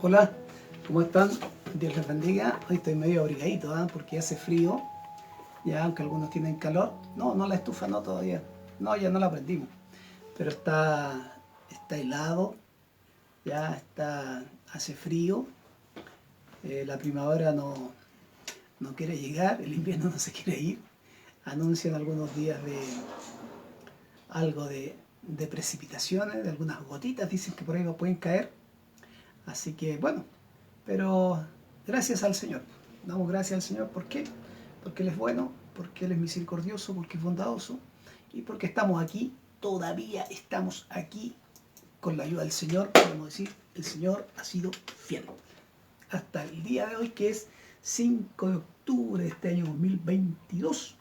Hola, ¿cómo están? Dios les bendiga. Hoy estoy medio abrigadito, porque hace frío, ya aunque algunos tienen calor. No, no la estufa no todavía. No, ya no la prendimos. Pero está helado, hace frío. La primavera no quiere llegar, el invierno no se quiere ir. Anuncian algunos días de algo de precipitaciones, de algunas gotitas, dicen que por ahí pueden caer. Así que bueno, pero gracias al Señor. Damos gracias al Señor. ¿Por qué? Porque Él es bueno, porque Él es misericordioso, porque es bondadoso y porque estamos aquí, todavía estamos aquí con la ayuda del Señor. Podemos decir, el Señor ha sido fiel. Hasta el día de hoy, que es 5 de octubre de este año 2022,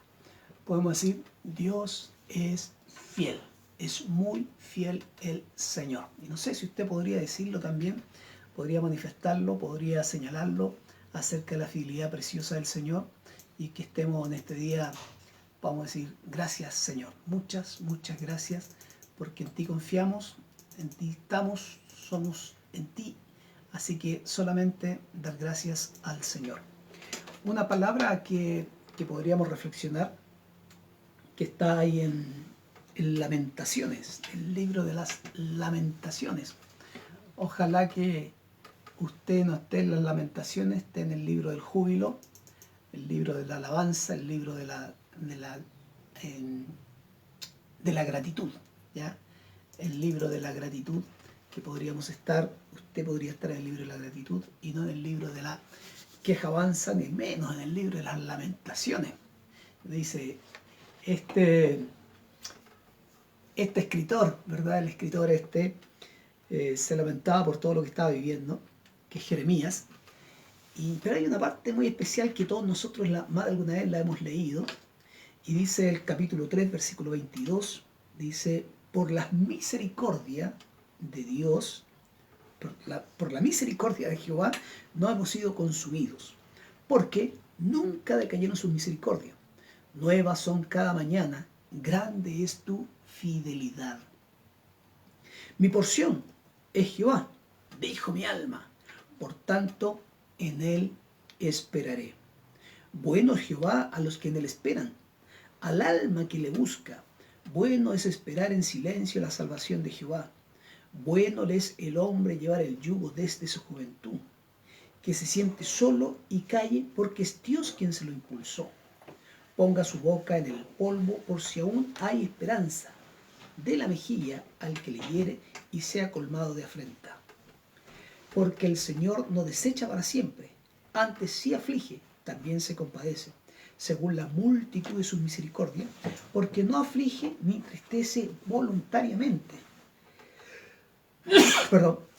podemos decir, Dios es fiel. Es muy fiel el Señor. Y no sé si usted podría decirlo también, podría manifestarlo, podría señalarlo acerca de la fidelidad preciosa del Señor, y que estemos en este día, vamos a decir, gracias Señor. Muchas, muchas gracias, porque en ti confiamos, en ti estamos, somos en ti. Así que solamente dar gracias al Señor. Una palabra que podríamos reflexionar, que está ahí en Lamentaciones, el libro de las Lamentaciones. Ojalá que usted no esté en las Lamentaciones, esté en el libro del júbilo, el libro de la alabanza, el libro en- de la gratitud, ¿ya? El libro de la gratitud, que podríamos estar, usted podría estar en el libro de la gratitud y no en el libro de la quejabanza, ni menos en el libro de las lamentaciones. Dice, este escritor, ¿verdad? El escritor se lamentaba por todo lo que estaba viviendo, que es Jeremías. Pero hay una parte muy especial que todos nosotros más de alguna vez la hemos leído, y dice el capítulo 3, versículo 22, dice, por la misericordia de Dios, por la misericordia de Jehová, no hemos sido consumidos, porque nunca decayeron sus misericordias. Nuevas son cada mañana, grande es tu fidelidad. Mi porción es Jehová, dijo mi alma, por tanto en él esperaré. Bueno es Jehová a los que en él esperan, al alma que le busca. Bueno es esperar en silencio la salvación de Jehová. Bueno le es el hombre llevar el yugo desde su juventud, que se siente solo y calle porque es Dios quien se lo impulsó. Ponga su boca en el polvo por si aún hay esperanza, de la mejilla al que le hiere y sea colmado de afrenta. Porque el Señor no desecha para siempre, antes sí aflige, también se compadece, según la multitud de sus misericordias, porque no aflige ni entristece voluntariamente,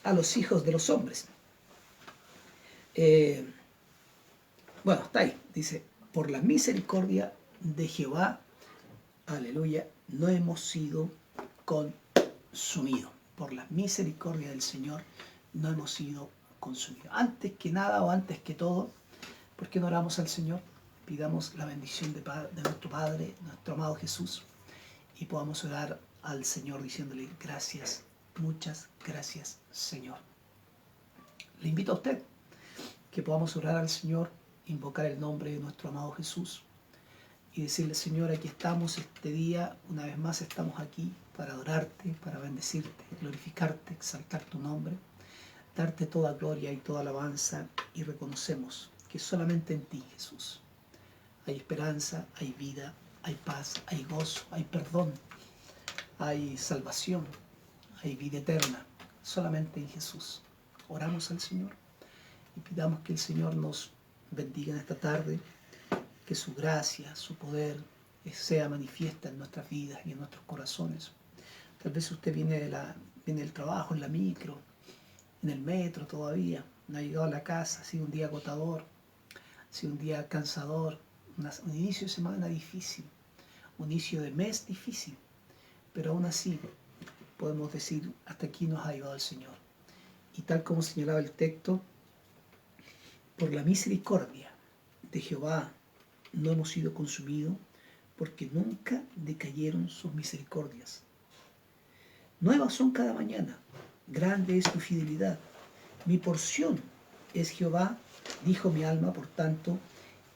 a los hijos de los hombres. Bueno, está ahí, dice, por la misericordia de Jehová, aleluya, no hemos sido consumidos. Por la misericordia del Señor no hemos sido consumidos. Antes que nada o antes que todo, ¿por qué no oramos al Señor? Pidamos la bendición de nuestro Padre, nuestro amado Jesús, y podamos orar al Señor diciéndole gracias, muchas gracias Señor. Le invito a usted que podamos orar al Señor, invocar el nombre de nuestro amado Jesús y decirle, Señor, aquí estamos este día, una vez más estamos aquí para adorarte, para bendecirte, glorificarte, exaltar tu nombre, darte toda gloria y toda alabanza, y reconocemos que solamente en ti, Jesús, hay esperanza, hay vida, hay paz, hay gozo, hay perdón, hay salvación, hay vida eterna, solamente en Jesús. Oramos al Señor y pidamos que el Señor nos bendiga en esta tarde, que su gracia, su poder sea manifiesta en nuestras vidas y en nuestros corazones. Tal vez usted viene del trabajo, en la micro, en el metro todavía, no ha llegado a la casa, ha sido un día agotador, ha sido un día cansador, un inicio de semana difícil, un inicio de mes difícil, pero aún así podemos decir, hasta aquí nos ha llevado el Señor. Y tal como señalaba el texto, por la misericordia de Jehová no hemos sido consumidos, porque nunca decayeron sus misericordias. Nuevas son cada mañana, grande es tu fidelidad. Mi porción es Jehová, dijo mi alma, por tanto,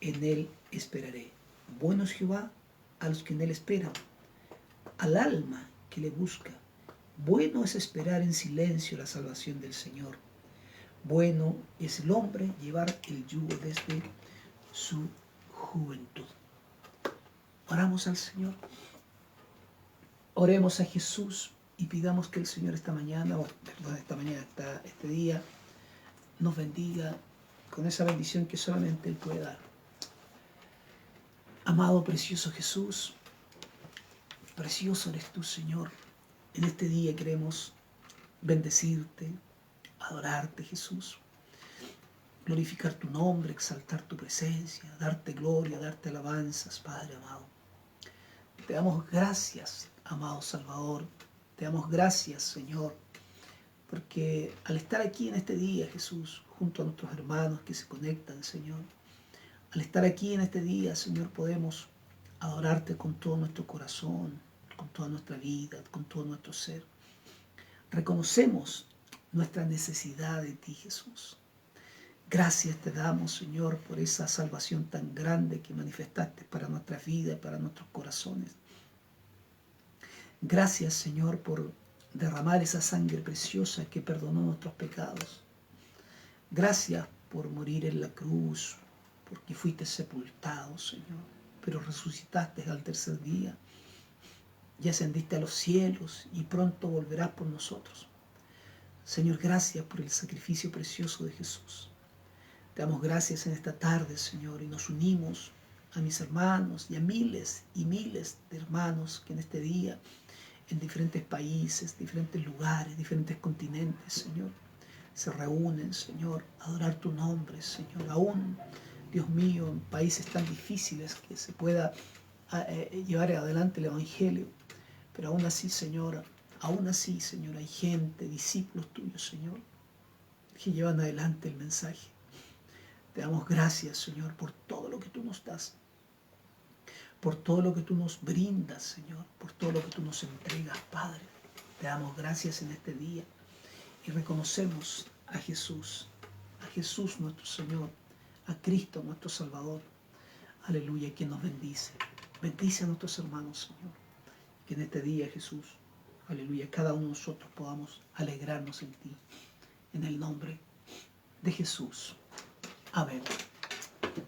en él esperaré. Bueno es Jehová a los que en él esperan, al alma que le busca. Bueno es esperar en silencio la salvación del Señor. Bueno es el hombre llevar el yugo desde su juventud. Oramos al Señor. Oremos a Jesús y pidamos que el Señor este día, nos bendiga con esa bendición que solamente Él puede dar. Amado, precioso Jesús, precioso eres tú, Señor. En este día queremos bendecirte, adorarte, Jesús, glorificar tu nombre, exaltar tu presencia, darte gloria, darte alabanzas, Padre amado. Te damos gracias, amado Salvador. Te damos gracias, Señor, porque al estar aquí en este día, Jesús, junto a nuestros hermanos que se conectan, Señor, al estar aquí en este día, Señor, podemos adorarte con todo nuestro corazón, con toda nuestra vida, con todo nuestro ser. Reconocemos nuestra necesidad de ti, Jesús. Gracias te damos, Señor, por esa salvación tan grande que manifestaste para nuestra vida y para nuestros corazones. Gracias, Señor, por derramar esa sangre preciosa que perdonó nuestros pecados. Gracias por morir en la cruz, porque fuiste sepultado, Señor, pero resucitaste al tercer día y ascendiste a los cielos y pronto volverás por nosotros. Señor, gracias por el sacrificio precioso de Jesús. Te damos gracias en esta tarde, Señor, y nos unimos a mis hermanos y a miles y miles de hermanos que en este día, en diferentes países, diferentes lugares, diferentes continentes, Señor, se reúnen, Señor, a adorar tu nombre, Señor. Aún, Dios mío, en países tan difíciles que se pueda llevar adelante el Evangelio, pero aún así, Señor, hay gente, discípulos tuyos, Señor, que llevan adelante el mensaje. Te damos gracias, Señor, por todo lo que tú nos das, por todo lo que tú nos brindas, Señor, por todo lo que tú nos entregas, Padre. Te damos gracias en este día y reconocemos a Jesús nuestro Señor, a Cristo nuestro Salvador. Aleluya, quien nos bendice. Bendice a nuestros hermanos, Señor. Que en este día, Jesús, aleluya, cada uno de nosotros podamos alegrarnos en ti. En el nombre de Jesús. Amén.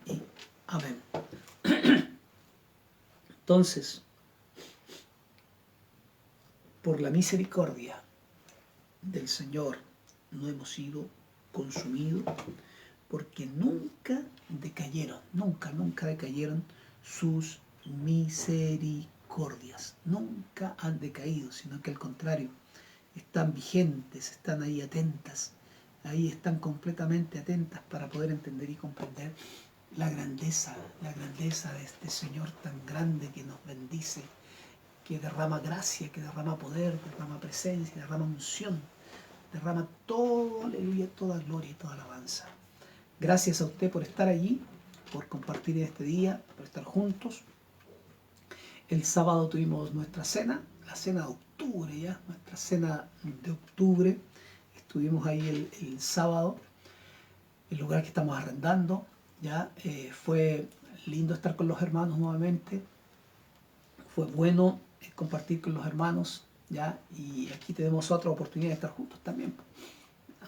Y amén. Entonces, por la misericordia del Señor no hemos sido consumidos, porque nunca decayeron sus misericordias. Nunca han decaído, sino que al contrario, están vigentes, están ahí atentas, ahí están completamente atentas para poder entender y comprender la grandeza de este Señor tan grande que nos bendice, que derrama gracia, que derrama poder, derrama presencia, derrama unción, derrama todo, aleluya, toda gloria y toda alabanza. Gracias a usted por estar allí, por compartir este día, por estar juntos. El sábado tuvimos nuestra cena, la cena de octubre ya, nuestra cena de octubre. Estuvimos ahí el sábado, el lugar que estamos arrendando. Ya fue lindo estar con los hermanos nuevamente, fue bueno compartir con los hermanos, ya, y aquí tenemos otra oportunidad de estar juntos también,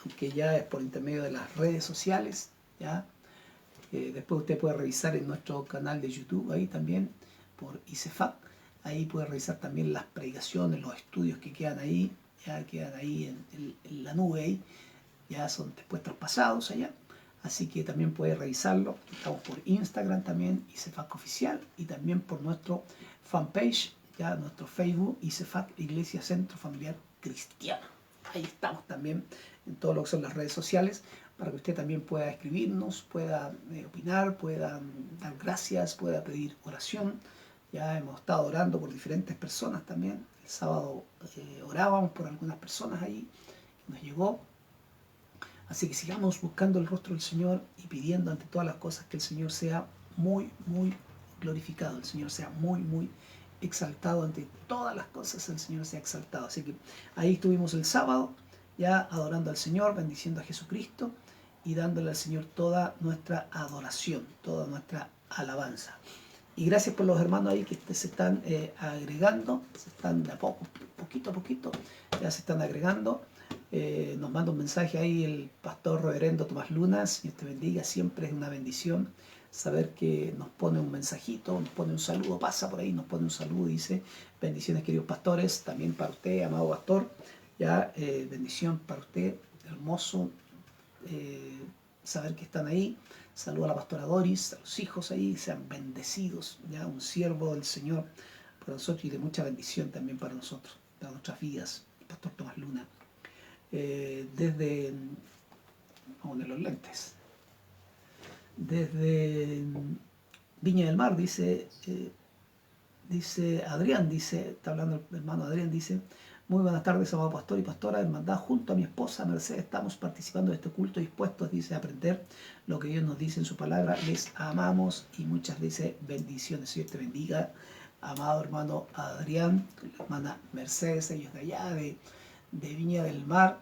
aunque ya es por intermedio de las redes sociales, ya. Después usted puede revisar en nuestro canal de YouTube ahí también, por ICEFAC, ahí puede revisar también las predicaciones, los estudios que quedan ahí, ya quedan ahí en la nube ahí, ya son después traspasados allá. Así que también puede revisarlo. Estamos por Instagram también, ICEFAC Oficial, y también por nuestro fanpage, ya nuestro Facebook, ICEFAC Iglesia Centro Familiar Cristiana. Ahí estamos también en todo lo que son las redes sociales, para que usted también pueda escribirnos, pueda opinar, pueda dar gracias, pueda pedir oración. Ya hemos estado orando por diferentes personas también. El sábado orábamos por algunas personas ahí que nos llegó. Así que sigamos buscando el rostro del Señor y pidiendo ante todas las cosas que el Señor sea muy, muy glorificado, el Señor sea muy, muy exaltado, ante todas las cosas el Señor sea exaltado. Así que ahí estuvimos el sábado, ya adorando al Señor, bendiciendo a Jesucristo y dándole al Señor toda nuestra adoración, toda nuestra alabanza. Y gracias por los hermanos ahí que se están agregando, se están de a poco, poquito a poquito, ya se están agregando. Nos manda un mensaje ahí el pastor reverendo Tomás Lunas, Señor te bendiga, siempre es una bendición saber que nos pone un mensajito, nos pone un saludo, pasa por ahí, nos pone un saludo, dice, bendiciones queridos pastores, también para usted, amado pastor, ya, bendición para usted, hermoso saber que están ahí. Saludo a la pastora Doris, a los hijos ahí, sean bendecidos, ya, un siervo del Señor para nosotros y de mucha bendición también para nosotros, para nuestras vidas, el pastor Tomás Luna. Vamos a poner los lentes, desde Viña del Mar, dice Adrián, está hablando el hermano Adrián, dice, muy buenas tardes, amado pastor y pastora, hermandad, junto a mi esposa Mercedes estamos participando de este culto dispuestos, dice, a aprender lo que Dios nos dice en su palabra, les amamos y muchas veces bendiciones, Dios te bendiga, amado hermano Adrián, la hermana Mercedes, ellos de allá, de Viña del Mar,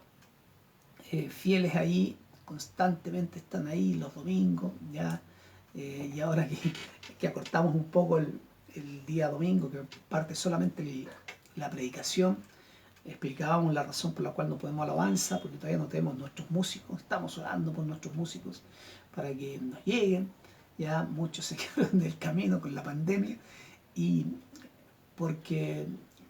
fieles ahí, constantemente están ahí los domingos, ya, y ahora que acortamos un poco el día domingo, que parte solamente la predicación, explicábamos la razón por la cual no podemos alabanza, porque todavía no tenemos nuestros músicos, estamos orando por nuestros músicos para que nos lleguen, ya muchos se quedaron del camino con la pandemia, y porque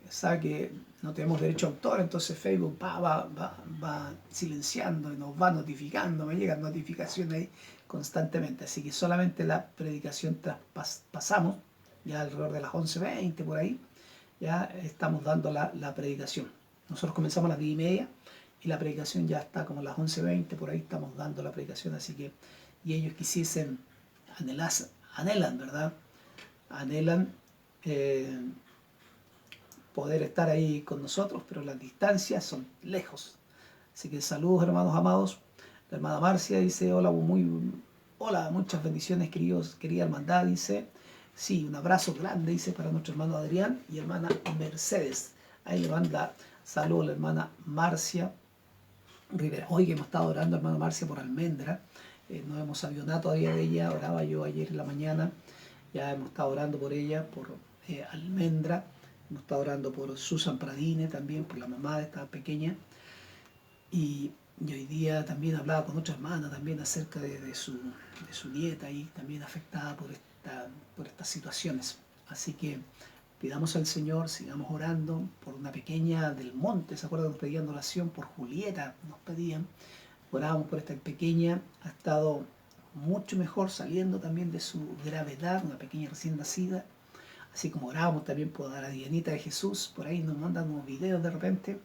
sabe que no tenemos derecho a autor, entonces Facebook va silenciando y nos va notificando, me llegan notificaciones ahí constantemente, así que solamente la predicación pasamos, ya alrededor de las 11:20 por ahí, ya estamos dando la predicación. Nosotros comenzamos a las 10:30 y la predicación ya está como a las 11:20, por ahí estamos dando la predicación, así que, y ellos quisiesen, anhelan, ¿verdad? Anhelan poder estar ahí con nosotros, pero las distancias son lejos. Así que saludos, hermanos amados. La hermana Marcia dice, hola, muchas bendiciones, querida hermandad, dice, sí, un abrazo grande, dice, para nuestro hermano Adrián y hermana Mercedes. Ahí le manda saludos a la hermana Marcia Rivera. Hoy que hemos estado orando, hermana Marcia, por Almendra. No hemos sabido nada todavía de ella, oraba yo ayer en la mañana, ya hemos estado orando por ella, por Almendra, hemos estado orando por Susan Pradine también, por la mamá de esta pequeña, y hoy día también hablaba con otra hermana también acerca de su nieta y también afectada por estas situaciones. Así que pidamos al Señor, sigamos orando por una pequeña del monte, ¿se acuerdan? Nos pedían oración por Julieta, nos pedían, orábamos por esta pequeña, ha estado mucho mejor saliendo también de su gravedad, una pequeña recién nacida, así como orábamos también por la Dianita de Jesús, por ahí nos mandan unos videos de repente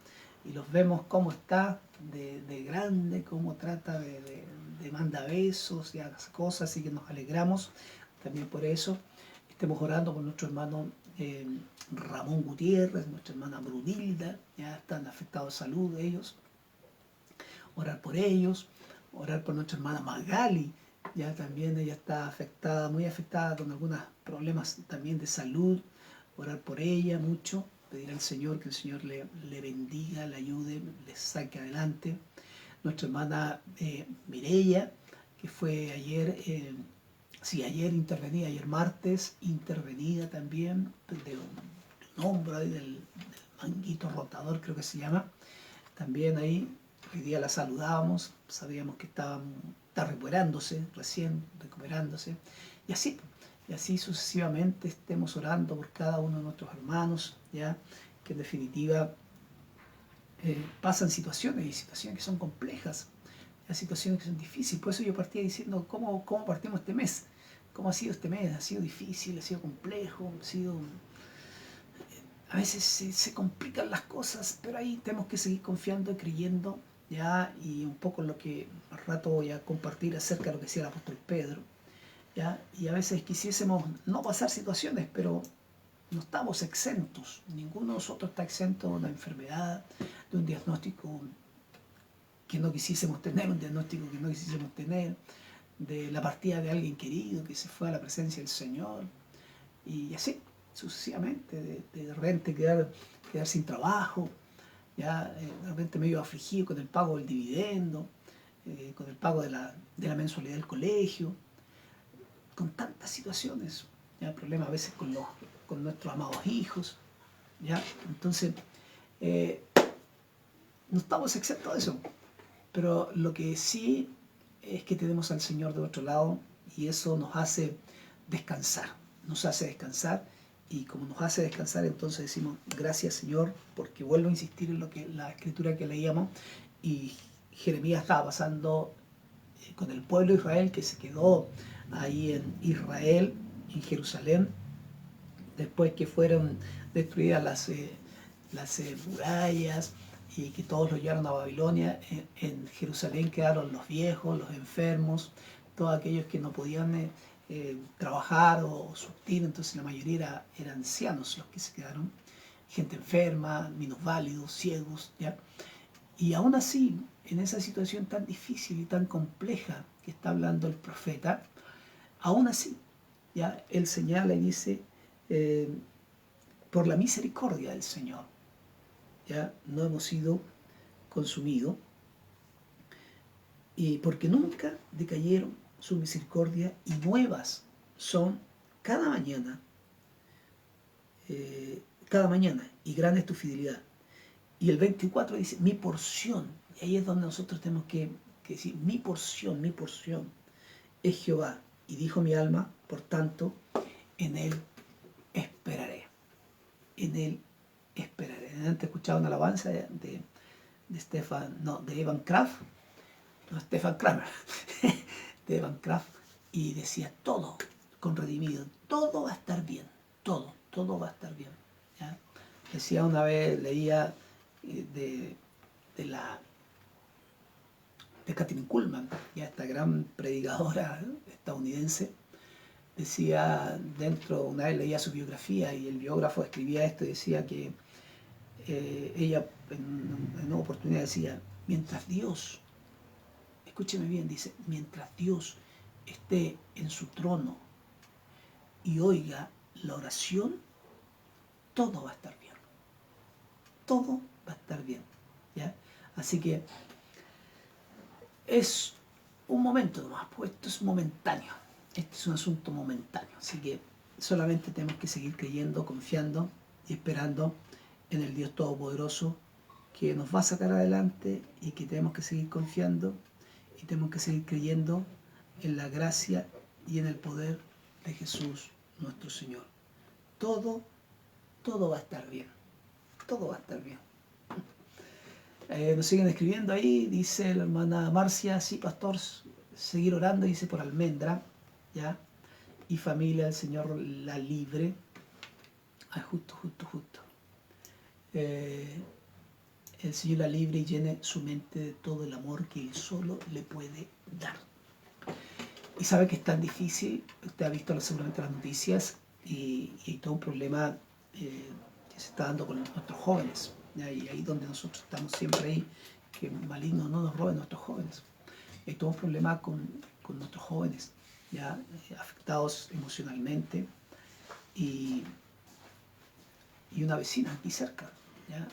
y los vemos cómo está de grande, cómo trata de manda besos y hace cosas, así que nos alegramos también por eso. Estemos orando por nuestro hermano Ramón Gutiérrez, nuestra hermana Brunilda, ya están afectados de salud ellos, orar por ellos, orar por nuestra hermana Magali, ya también ella está afectada, muy afectada con algunos problemas también de salud, orar por ella mucho, pedir al Señor que el Señor le bendiga, le ayude, le saque adelante. Nuestra hermana Mireya, que fue ayer, ayer intervenida, ayer martes, intervenida también de un hombro ahí del manguito rotador, creo que se llama, también ahí. Hoy día la saludábamos, sabíamos que está recuperándose, recién recuperándose, y así sucesivamente estemos orando por cada uno de nuestros hermanos, ya que en definitiva pasan situaciones que son complejas, situaciones que son difíciles. Por eso yo partía diciendo cómo partimos este mes, cómo ha sido este mes, ha sido difícil, ha sido complejo, a veces se complican las cosas, pero ahí tenemos que seguir confiando y creyendo, ya, y un poco lo que al rato voy a compartir acerca de lo que decía el apóstol Pedro, ya, y a veces quisiésemos no pasar situaciones, pero no estamos exentos, ninguno de nosotros está exento de una enfermedad, de un diagnóstico que no quisiésemos tener, de la partida de alguien querido que se fue a la presencia del Señor, y así sucesivamente, de repente quedar sin trabajo, ya de repente medio afligido con el pago del dividendo, con el pago de la mensualidad del colegio, con tantas situaciones, ya problemas a veces con nuestros amados hijos, ya. Entonces, eh, no estamos exentos de eso, pero lo que sí es que tenemos al Señor de otro lado y eso nos hace descansar, y como nos hace descansar, entonces decimos gracias Señor, porque vuelvo a insistir en lo que la escritura que leíamos, y Jeremías estaba pasando con el pueblo de Israel que se quedó ahí en Israel, en Jerusalén, después que fueron destruidas las murallas y que todos lo llevaron a Babilonia. En Jerusalén quedaron los viejos, los enfermos, todos aquellos que no podían trabajar o subsistir, entonces la mayoría eran ancianos los que se quedaron, gente enferma, minusválidos, ciegos, ¿ya? Y aún así, en esa situación tan difícil y tan compleja que está hablando el profeta, aún así, ya él señala y dice, eh, por la misericordia del Señor, ya no hemos sido consumidos, y porque nunca decayeron su misericordia y nuevas son cada mañana, y grande es tu fidelidad. Y el 24 dice, mi porción, y ahí es donde nosotros tenemos que decir, mi porción es Jehová. Y dijo mi alma, por tanto, en él esperaré. En él esperaré. Antes escuchaba una alabanza de Evan Kraft, no, Stefan Kramer, de Evan Kraft, y decía todo con redimido, todo va a estar bien, todo va a estar bien, ¿ya? Decía una vez, leía de la de Kathryn Kuhlman, ya esta gran predicadora estadounidense, decía dentro, una vez leía su biografía y el biógrafo escribía esto y decía que ella en una oportunidad decía, mientras Dios, escúcheme bien, dice, mientras Dios esté en su trono y oiga la oración, todo va a estar bien, todo va a estar bien, ¿ya? Así que es un momento nomás, pues esto es momentáneo, este es un asunto momentáneo, así que solamente tenemos que seguir creyendo, confiando y esperando en el Dios Todopoderoso que nos va a sacar adelante, y que tenemos que seguir confiando y tenemos que seguir creyendo en la gracia y en el poder de Jesús nuestro Señor. Todo, todo va a estar bien, todo va a estar bien. Nos siguen escribiendo ahí, dice la hermana Marcia, sí pastor, seguir orando, dice por Almendra, ¿ya? Y familia, el Señor la libre. Ah, justo. El Señor la libre y llene su mente de todo el amor que Él solo le puede dar. Y sabe que es tan difícil, usted ha visto seguramente las noticias, y hay todo un problema que se está dando con nuestros jóvenes, ¿ya? Y ahí donde nosotros estamos siempre ahí, que maligno no nos roben nuestros jóvenes. Hay todo un problema con nuestros jóvenes, ¿ya? Afectados emocionalmente, y una vecina aquí cerca, ¿ya?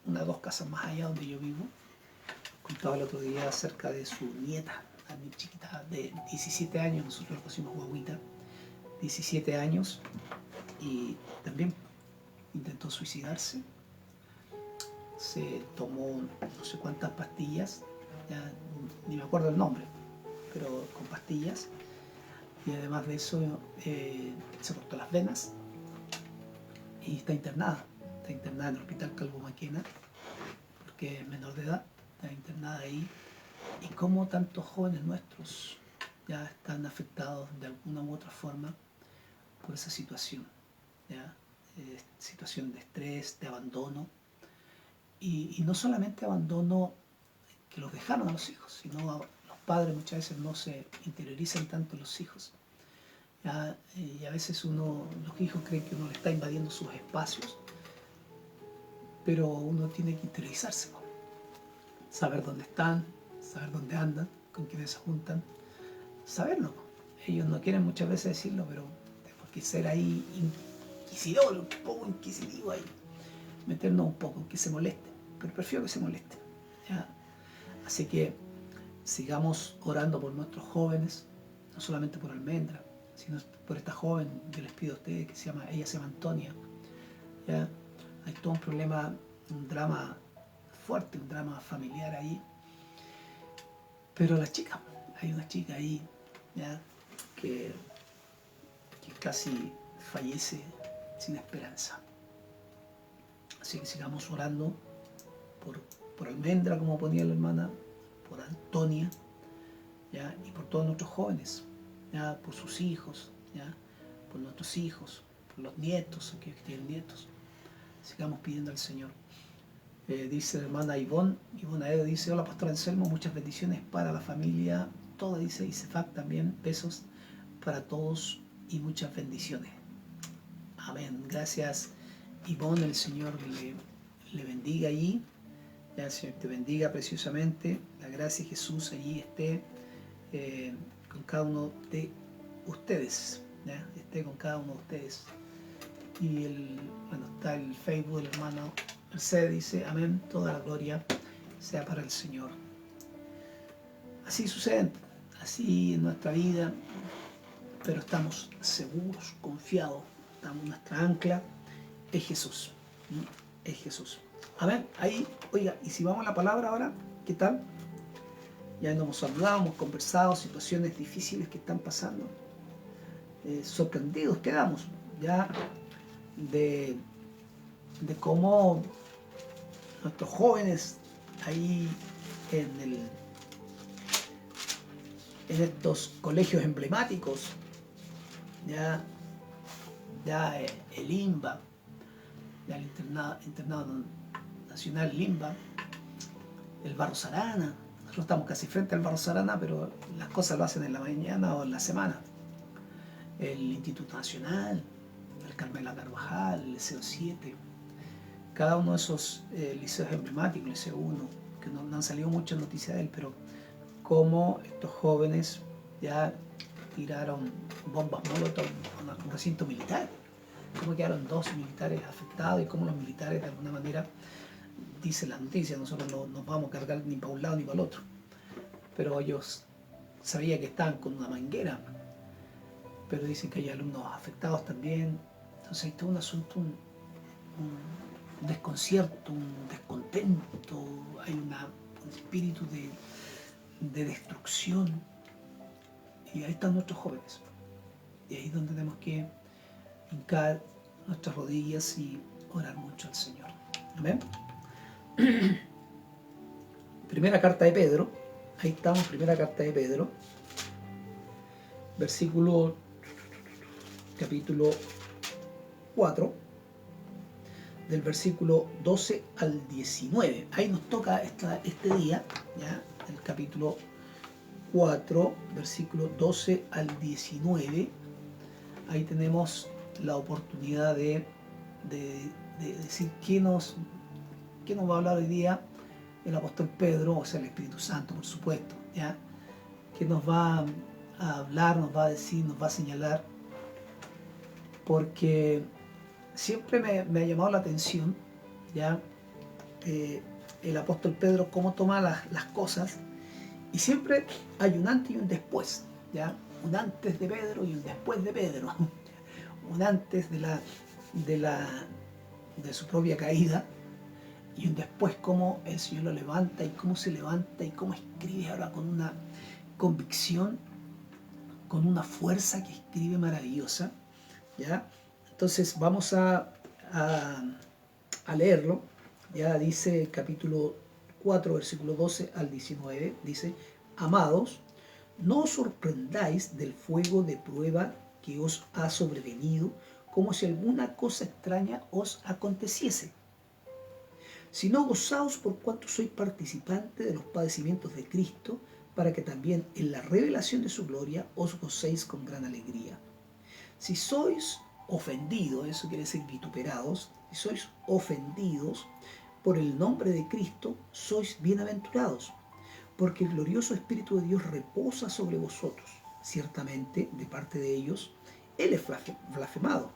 Una o dos casas más allá donde yo vivo, contaba el otro día acerca de su nieta, a mi chiquita de 17 años, nosotros la pusimos guaguita, 17 años, y también intentó suicidarse, se tomó no sé cuántas pastillas, ya ni me acuerdo el nombre, pero con pastillas, y además de eso se cortó las venas y está internada en el hospital Calvo Maquena, porque es menor de edad, está internada ahí. Y cómo tantos jóvenes nuestros ya están afectados de alguna u otra forma por esa situación, ¿ya? Situación de estrés, de abandono, y no solamente abandono que los dejaron a los hijos, sino los padres muchas veces no se interiorizan tanto en los hijos, ¿ya? Y a veces los hijos creen que uno le está invadiendo sus espacios, pero uno tiene que interiorizarse, ¿no? Saber dónde están, saber dónde andan, con quiénes se juntan, saberlo. Ellos no quieren muchas veces decirlo, pero tenemos que ser ahí inquisidor, un poco inquisitivo ahí. meternos un poco, que se moleste, pero prefiero que se moleste, ¿ya? Así que sigamos orando por nuestros jóvenes, no solamente por Almendra, sino por esta joven, yo les pido a ustedes, ella se llama Antonia, ¿ya? Hay todo un problema, un drama fuerte, un drama familiar ahí, pero hay una chica ahí, ¿ya? que casi fallece sin esperanza. Así que sigamos orando por Almendra, como ponía la hermana, por Antonia, ¿ya? Y por todos nuestros jóvenes, ¿ya? Por sus hijos, ¿ya? Por nuestros hijos, por los nietos, aquellos que tienen nietos. Sigamos pidiendo al Señor. Dice la hermana Ivonne Aedo, dice: hola Pastor Anselmo, muchas bendiciones para la familia toda, dice Isefak también, besos para todos y muchas bendiciones. Amén. Gracias Ivonne, el Señor le bendiga allí, ya el Señor te bendiga preciosamente, la gracia de Jesús allí esté con cada uno de ustedes, ¿ya? Esté con cada uno de ustedes. Y está el Facebook del hermano Mercedes, dice: amén, toda la gloria sea para el Señor. Así sucede, así en nuestra vida, pero estamos seguros, confiados, nuestra ancla es Jesús, es Jesús. Amén. Ahí, oiga, y si vamos a la palabra ahora, ¿qué tal? Ya nos hemos saludado, hemos conversado, situaciones difíciles que están pasando. Sorprendidos quedamos ya de cómo nuestros jóvenes ahí en estos colegios emblemáticos, ya el IMBA, ya el internado nacional LIMBA, el Barros Arana. Nosotros estamos casi frente al Barros Arana, pero las cosas lo hacen en la mañana o en la semana. El Instituto Nacional, el Carmela Carvajal, el Liceo 7, cada uno de esos liceos emblemáticos, el Liceo 1, que no han salido muchas noticias de él, pero cómo estos jóvenes ya tiraron bombas molotov a un recinto militar, cómo quedaron 12 militares afectados y cómo los militares de alguna manera, dicen las noticias, nosotros no nos vamos a cargar ni para un lado ni para el otro, pero ellos sabían que estaban con una manguera, pero dicen que hay alumnos afectados también. Entonces hay todo un asunto, un desconcierto, un descontento, hay un espíritu de destrucción, y ahí están nuestros jóvenes, y ahí es donde tenemos que hincar nuestras rodillas y orar mucho al Señor. Amén. Primera carta de Pedro, ahí estamos, primera carta de Pedro, capítulo 4, del versículo 12 al 19. Ahí nos toca este día, ¿ya? El capítulo 4, versículo 12 al 19. Ahí tenemos la oportunidad de decir qué nos va a hablar hoy día el apóstol Pedro, o sea, el Espíritu Santo, por supuesto, ¿ya? Que nos va a hablar, nos va a decir, nos va a señalar, porque siempre me ha llamado la atención, ¿ya? El apóstol Pedro, cómo toma las cosas, y siempre hay un antes y un después, ¿ya? Un antes de Pedro y un después de Pedro, un antes de su propia caída, y un después cómo el Señor lo levanta y cómo se levanta y cómo escribe ahora con una convicción, con una fuerza que escribe maravillosa, ¿ya? Entonces vamos a leerlo. Ya dice el capítulo 4, versículo 12 al 19, dice: amados, no os sorprendáis del fuego de prueba que os ha sobrevenido, como si alguna cosa extraña os aconteciese, sino gozaos por cuanto sois participantes de los padecimientos de Cristo, para que también en la revelación de su gloria os gocéis con gran alegría. Si sois ofendidos, eso quiere decir vituperados, si sois ofendidos por el nombre de Cristo, sois bienaventurados, porque el glorioso Espíritu de Dios reposa sobre vosotros. Ciertamente, de parte de ellos, Él es blasfemado,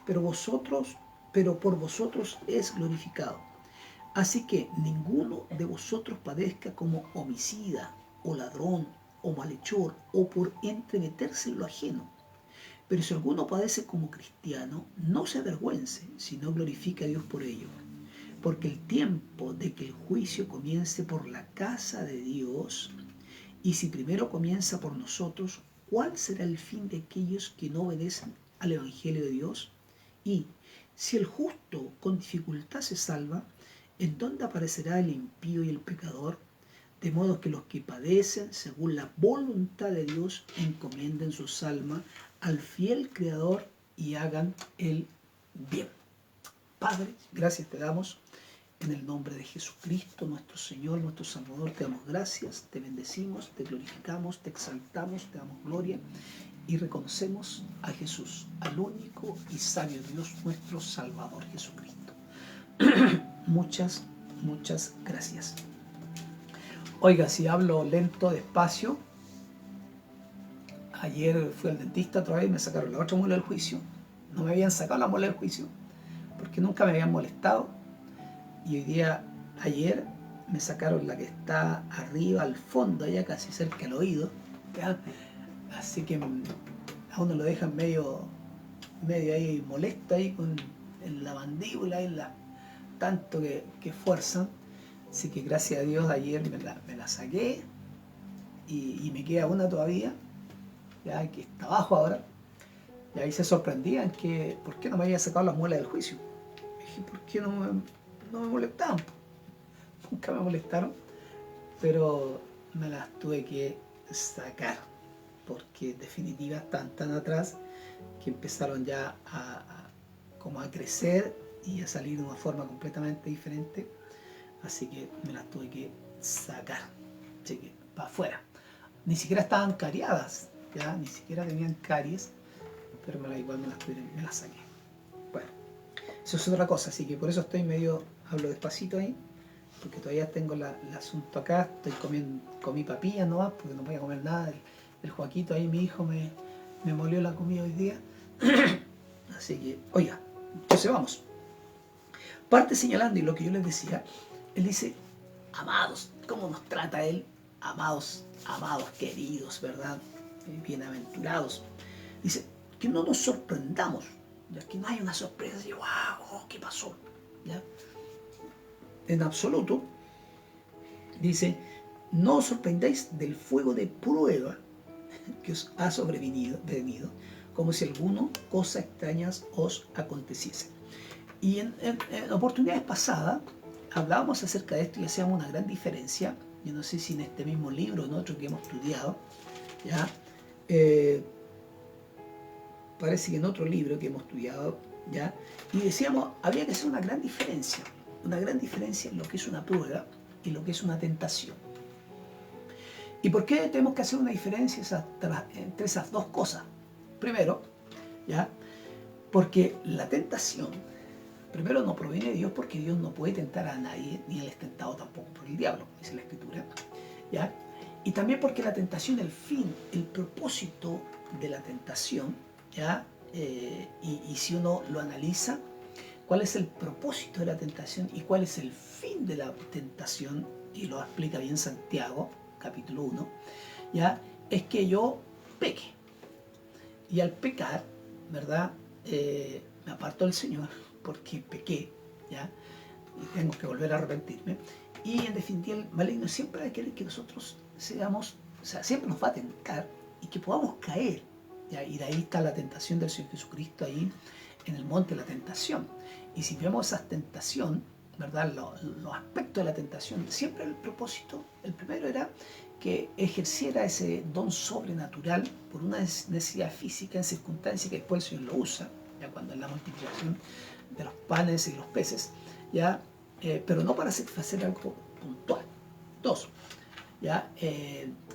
pero vosotros pero por vosotros es glorificado. Así que ninguno de vosotros padezca como homicida, o ladrón, o malhechor, o por entremeterse en lo ajeno. Pero si alguno padece como cristiano, no se avergüence, sino glorifique a Dios por ello. Porque el tiempo de que el juicio comience por la casa de Dios, y si primero comienza por nosotros, ¿cuál será el fin de aquellos que no obedecen al Evangelio de Dios? Y si el justo con dificultad se salva, ¿en dónde aparecerá el impío y el pecador? De modo que los que padecen según la voluntad de Dios encomienden sus almas al fiel Creador y hagan el bien. Padre, gracias te damos en el nombre de Jesucristo, nuestro Señor, nuestro Salvador. Te damos gracias, te bendecimos, te glorificamos, te exaltamos, te damos gloria y reconocemos a Jesús, al único y sabio Dios, nuestro Salvador Jesucristo. Muchas gracias. Oiga, si hablo lento, despacio, ayer fui al dentista otra vez y me sacaron la otra muela del juicio. No me habían sacado la muela del juicio porque nunca me habían molestado. Y hoy día, ayer, me sacaron la que está arriba, al fondo, allá casi cerca del oído, ¿ya? Así que a uno lo dejan medio ahí molesto ahí en la mandíbula, tanto que fuerzan. Así que gracias a Dios ayer me la saqué y me queda una todavía, ya que está abajo ahora. Y ahí se sorprendían que por qué no me había sacado las muelas del juicio. Y dije, ¿por qué no me molestaban? Nunca me molestaron, pero me las tuve que sacar porque en definitiva están tan atrás que empezaron ya como a crecer y a salir de una forma completamente diferente. Así que me las tuve que sacar, así que para afuera. Ni siquiera estaban cariadas, ya ni siquiera tenían caries, pero igual me las saqué. Bueno, eso es otra cosa, así que por eso hablo despacito ahí, porque todavía tengo el asunto acá. Comí papillas nomás, porque no voy a comer nada. El Joaquito ahí, mi hijo, me molió la comida hoy día. Así que, oiga, entonces vamos. Parte señalando, y lo que yo les decía, él dice, amados, ¿cómo nos trata él? Amados, queridos, ¿verdad? Bienaventurados. Dice, que no nos sorprendamos, ya que no hay una sorpresa, y, wow, ¿qué pasó? ¿Ya? En absoluto, dice, no os sorprendáis del fuego de prueba que os ha sobrevenido, como si alguna cosa extrañas os aconteciese. Y en oportunidades pasadas hablábamos acerca de esto y hacíamos una gran diferencia. Yo no sé si en este mismo libro o en otro que hemos estudiado, ¿ya? Parece que en otro libro que hemos estudiado, ¿ya? Y decíamos, había que hacer una gran diferencia en lo que es una prueba y lo que es una tentación. ¿Y por qué tenemos que hacer una diferencia entre esas dos cosas? Primero, ¿ya? Porque la tentación, primero, no proviene de Dios, porque Dios no puede tentar a nadie, ni él es tentado tampoco por el diablo, dice la Escritura, ¿ya? Y también porque la tentación, el propósito de la tentación, ¿ya? Y si uno lo analiza, ¿cuál es el propósito de la tentación y cuál es el fin de la tentación? Y lo explica bien Santiago, capítulo 1, ¿ya? Es que yo peque. Y al pecar, ¿verdad? Me aparto del Señor porque pequé, ¿ya? Y tengo que volver a arrepentirme. Y en definitiva, el maligno siempre va a querer que nosotros seamos, o sea, siempre nos va a tentar y que podamos caer, ¿ya? Y de ahí está la tentación del Señor Jesucristo ahí en el monte de la tentación. Y si vemos esa tentación, ¿verdad? Los aspectos de la tentación, siempre el propósito, el primero era que ejerciera ese don sobrenatural por una necesidad física en circunstancias que después el Señor lo usa, ya cuando es la multiplicación de los panes y los peces, ya, pero no para satisfacer algo puntual. Dos, ya,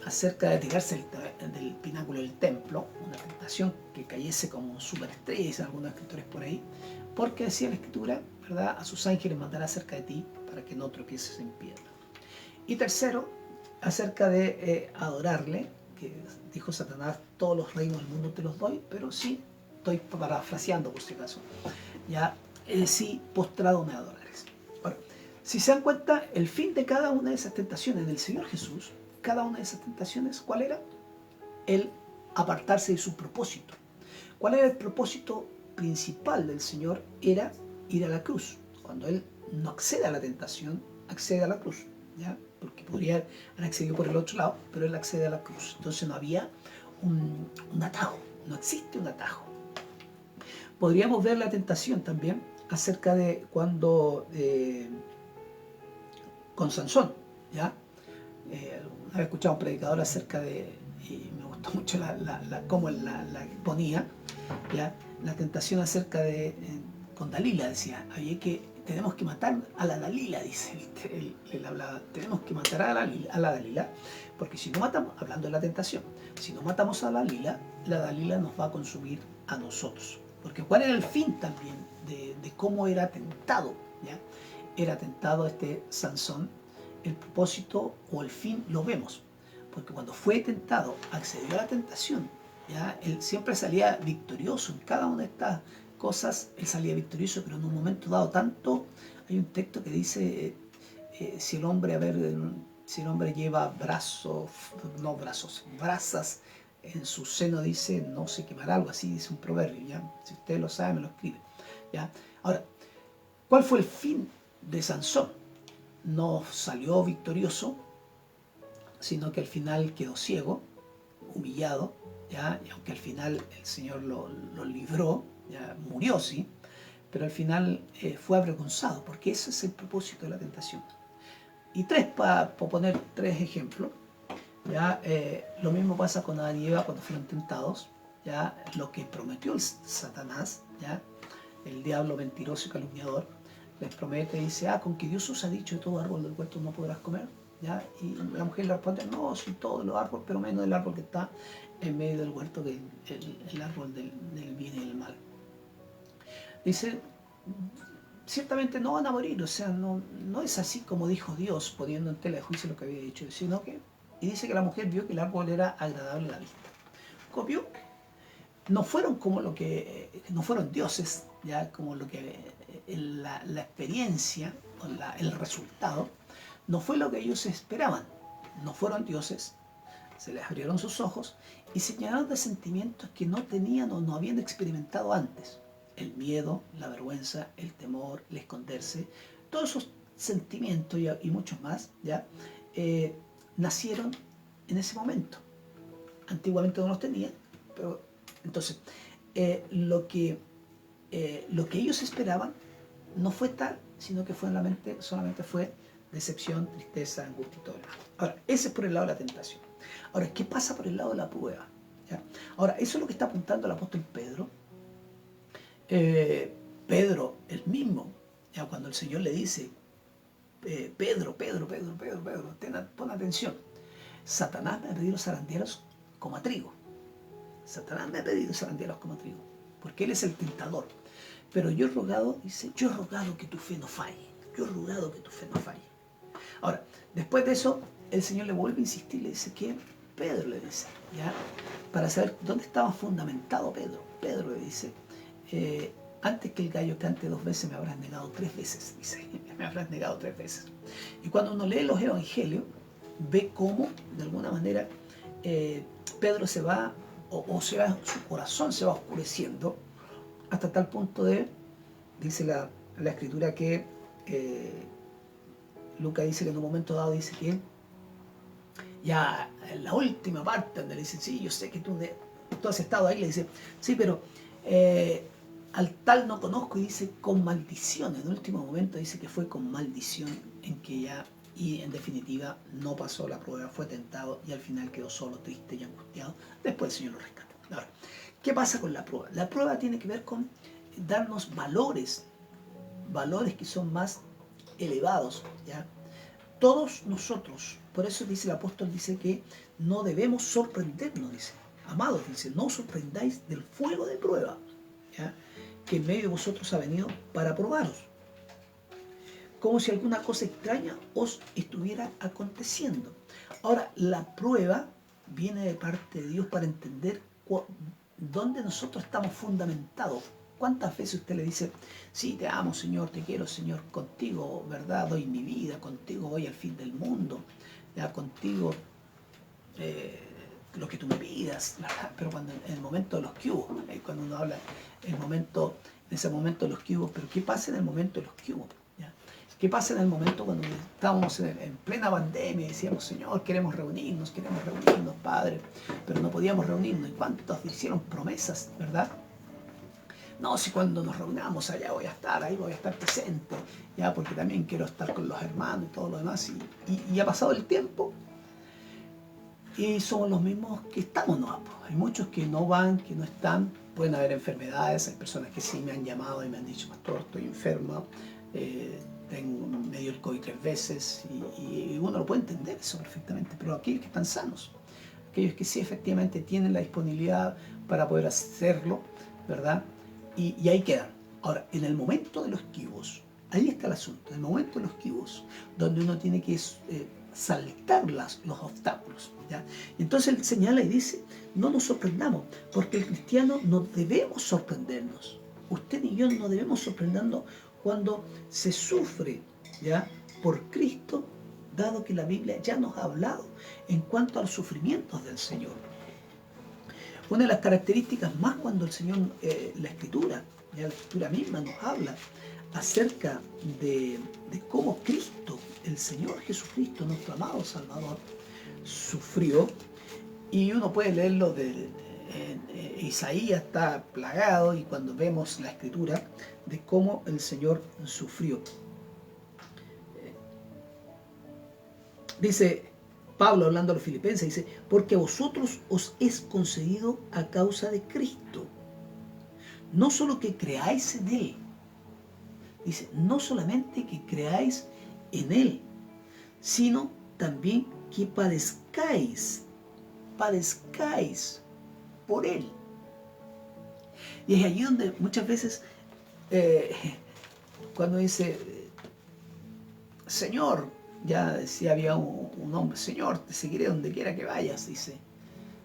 acerca de tirarse del pináculo del templo, una tentación que cayese como superestrella, dicen algunos escritores por ahí, porque decía la Escritura, ¿verdad? A sus ángeles mandará cerca de ti para que no tropieces en piedra. Y tercero, acerca de adorarle, que dijo Satanás, todos los reinos del mundo te los doy, pero sí, estoy parafraseando por si acaso, ya, si postrado me adorares. Ahora, si se dan cuenta, el fin de cada una de esas tentaciones del Señor Jesús, cada una de esas tentaciones, ¿cuál era? El apartarse de su propósito. ¿Cuál era el propósito principal del Señor? Era ir a la cruz. Cuando Él no accede a la tentación, accede a la cruz, ¿ya? Porque podría haber accedido por el otro lado, pero Él accede a la cruz. Entonces no había un atajo, no existe un atajo. Podríamos ver la tentación también acerca de cuando con Sansón, ¿ya? Había escuchado a un predicador acerca de, y me gustó mucho cómo él la ponía, ¿ya? La tentación acerca de, con Dalila decía, tenemos que matar a la Dalila, dice, él hablaba, tenemos que matar a la Dalila, porque si no matamos, hablando de la tentación, si no matamos a la Dalila nos va a consumir a nosotros. Porque cuál era el fin también de cómo era tentado, ¿ya? Era tentado este Sansón, el propósito o el fin lo vemos, porque cuando fue tentado, accedió a la tentación, ¿ya? Él siempre salía victorioso en cada una de estas cosas, él salía victorioso, pero en un momento dado tanto, hay un texto que dice, si el hombre lleva brasas en su seno, dice, no se quemará, algo así, dice un proverbio, ¿ya? Si ustedes lo saben, me lo escriben, ¿ya? Ahora, ¿cuál fue el fin de Sansón? No salió victorioso, sino que al final quedó ciego, humillado, ¿ya? Y aunque al final el Señor lo libró, ya murió, sí, pero al final fue avergonzado, porque ese es el propósito de la tentación. Y para poner tres ejemplos, ¿ya? Lo mismo pasa con Adán y Eva cuando fueron tentados, ¿ya? Lo que prometió el Satanás, ¿ya? El diablo mentiroso y calumniador, les promete y dice, con que Dios os ha dicho de todo árbol del huerto no podrás comer, ¿ya? Y la mujer le responde, no, sí, todos los árboles, pero menos el árbol que está en medio del huerto, que es el árbol del bien y del mal. Dice, ciertamente no van a morir, o sea, no es así como dijo Dios, poniendo en tela de juicio lo que había dicho, sino que, y dice que la mujer vio que el árbol era agradable a la vista. Copió. No fueron como no fueron dioses, ya como lo que la experiencia o el resultado no fue lo que ellos esperaban. No fueron dioses, se les abrieron sus ojos y se llenaron de sentimientos que no tenían o no habían experimentado antes. El miedo, la vergüenza, el temor, el esconderse, todos esos sentimientos y muchos más, ¿ya? Nacieron en ese momento. Antiguamente no los tenían, pero entonces lo que ellos esperaban no fue tal, sino que solamente fue decepción, tristeza, angustia y todo lo demás. Ahora, ese es por el lado de la tentación. Ahora, ¿qué pasa por el lado de la prueba? ¿Ya? Ahora, eso es lo que está apuntando el apóstol Pedro. Pedro, el mismo, ¿ya? Cuando el Señor le dice, Pedro, pon atención, Satanás me ha pedido zarandearos como a trigo. Satanás me ha pedido zarandearos como a trigo, porque él es el tentador. Pero yo he rogado que tu fe no falle. Yo he rogado que tu fe no falle. Ahora, después de eso, el Señor le vuelve a insistir, le dice que Pedro le dice, ¿ya? Para saber dónde estaba fundamentado Pedro. Pedro le dice, antes que el gallo cante 2 veces me habrás negado 3 veces, dice, me habrás negado 3 veces. Y cuando uno lee los evangelios, ve cómo, de alguna manera, Pedro se va, su corazón se va oscureciendo, hasta tal punto dice la escritura que Lucas dice que en un momento dado dice que ya en la última parte donde le dice, sí, yo sé que tú has estado ahí, le dice, sí, pero al tal no conozco, y dice con maldición. En el último momento dice que fue con maldición en que ya, y en definitiva no pasó la prueba, fue tentado y al final quedó solo, triste y angustiado. Después el Señor lo rescata. Ahora, ¿qué pasa con la prueba? La prueba tiene que ver con darnos valores que son más elevados, ¿ya? Todos nosotros, por eso dice el apóstol, dice que no debemos sorprendernos, dice, amados, dice, no os sorprendáis del fuego de prueba, ¿ya? Que en medio de vosotros ha venido para probaros, como si alguna cosa extraña os estuviera aconteciendo. Ahora, la prueba viene de parte de Dios para entender dónde nosotros estamos fundamentados, ¿Cuántas veces usted le dice, sí, te amo, Señor, te quiero, Señor, contigo, ¿verdad? Doy mi vida, contigo voy al fin del mundo, ya contigo lo que tú me pidas, ¿verdad? Pero cuando en el momento de los cubos, cuando uno habla en ese momento de los cubos, pero ¿qué pasa en el momento de los cubos? ¿Ya? ¿Qué pasa en el momento cuando estábamos en plena pandemia y decíamos, Señor, queremos reunirnos, Padre, pero no podíamos reunirnos? ¿Y cuántos hicieron promesas, verdad? No, si cuando nos reunamos allá voy a estar, ahí voy a estar presente, ya, porque también quiero estar con los hermanos y todo lo demás. Y ha pasado el tiempo y somos los mismos que estamos, ¿no? Hay muchos que no van, que no están, pueden haber enfermedades, hay personas que sí me han llamado y me han dicho, pastor, estoy enferma, me dio el COVID 3 veces, y uno lo puede entender eso perfectamente, pero aquellos que están sanos, aquellos que sí efectivamente tienen la disponibilidad para poder hacerlo, ¿verdad? Y ahí quedan. Ahora, en el momento de los quibos, ahí está el asunto, en el momento de los quibos, donde uno tiene que saltar los obstáculos, ¿ya? Y entonces él señala y dice, no nos sorprendamos, porque el cristiano no debemos sorprendernos. Usted y yo no debemos sorprendernos cuando se sufre, ¿ya?, por Cristo, dado que la Biblia ya nos ha hablado en cuanto a los sufrimientos del Señor. Una de las características más cuando el Señor, la Escritura misma nos habla acerca de cómo Cristo, el Señor Jesucristo, nuestro amado Salvador, sufrió, y uno puede leerlo Isaías está plagado, y cuando vemos la Escritura de cómo el Señor sufrió. Dice Pablo, hablando a los filipenses, dice, porque a vosotros os es concedido a causa de Cristo, no solo que creáis en Él, dice, no solamente que creáis en Él, sino también que padezcáis por Él. Y es allí donde muchas veces, cuando dice, Señor, ya decía, había un hombre, Señor, te seguiré donde quiera que vayas, dice.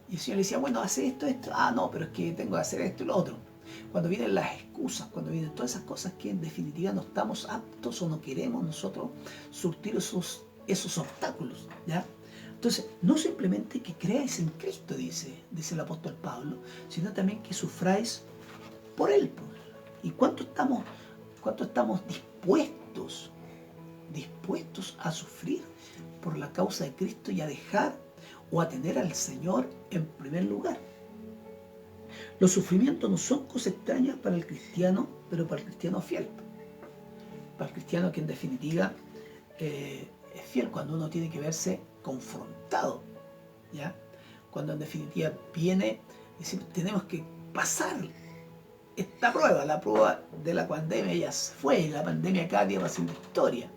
Y el Señor le decía, bueno, hace esto, no, pero es que tengo que hacer esto y lo otro. Cuando vienen las excusas, cuando vienen todas esas cosas que en definitiva no estamos aptos o no queremos nosotros surtir esos obstáculos, ¿ya? Entonces, no simplemente que creáis en Cristo, dice el apóstol Pablo, sino también que sufráis por Él. ¿Y cuánto estamos dispuestos a sufrir por la causa de Cristo y a dejar o a tener al Señor en primer lugar? Los sufrimientos no son cosas extrañas para el cristiano, pero para el cristiano fiel. Para el cristiano que en definitiva es fiel, cuando uno tiene que verse confrontado, ¿ya? Cuando en definitiva viene, decimos, tenemos que pasar esta prueba, la prueba de la pandemia ya fue, la pandemia cada día va haciendo historia,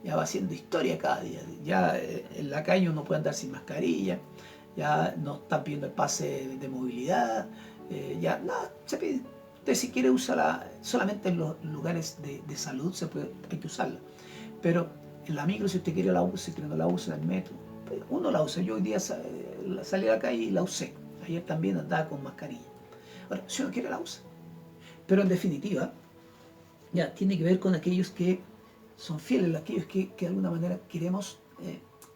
ya va haciendo historia cada día, ya en la calle uno puede andar sin mascarilla, ya no están pidiendo el pase de movilidad, ya nada, se pide. Usted si quiere usarla solamente en los lugares de salud, hay que usarla, pero en la micro, si usted quiere la usa, si quiere no la usa, en el metro, uno la usa. Yo hoy día salí a la calle y la usé, ayer también andaba con mascarilla. Ahora, si uno quiere la usa, pero en definitiva ya tiene que ver con aquellos que son fieles, aquellos que de alguna manera queremos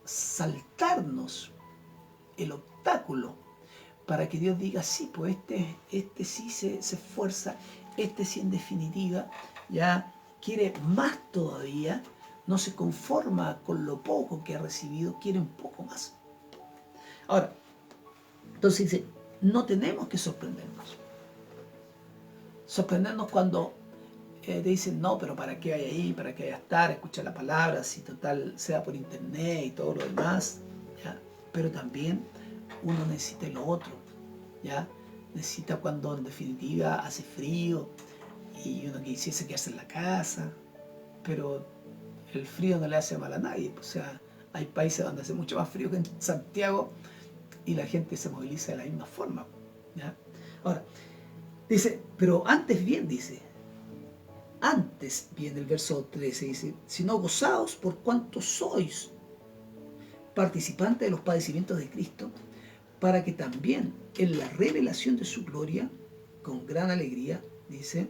saltarnos el obstáculo para que Dios diga, sí, pues este sí se esfuerza, este sí en definitiva ya quiere más todavía, no se conforma con lo poco que ha recibido, quiere un poco más. Ahora, entonces dice, no tenemos que sorprendernos cuando te dicen, no, pero ¿para qué vaya ahí? ¿Para qué vaya a estar? Escuchar la palabra, si total sea por internet y todo lo demás, ¿ya? Pero también uno necesita lo otro, ¿ya? Necesita cuando en definitiva hace frío y uno quisiese quedarse en la casa, pero el frío no le hace mal a nadie. O sea, hay países donde hace mucho más frío que en Santiago y la gente se moviliza de la misma forma, ¿ya? Ahora, dice, pero antes bien el verso 13, dice, sino gozaos por cuanto sois participantes de los padecimientos de Cristo, para que también en la revelación de su gloria, con gran alegría, dice,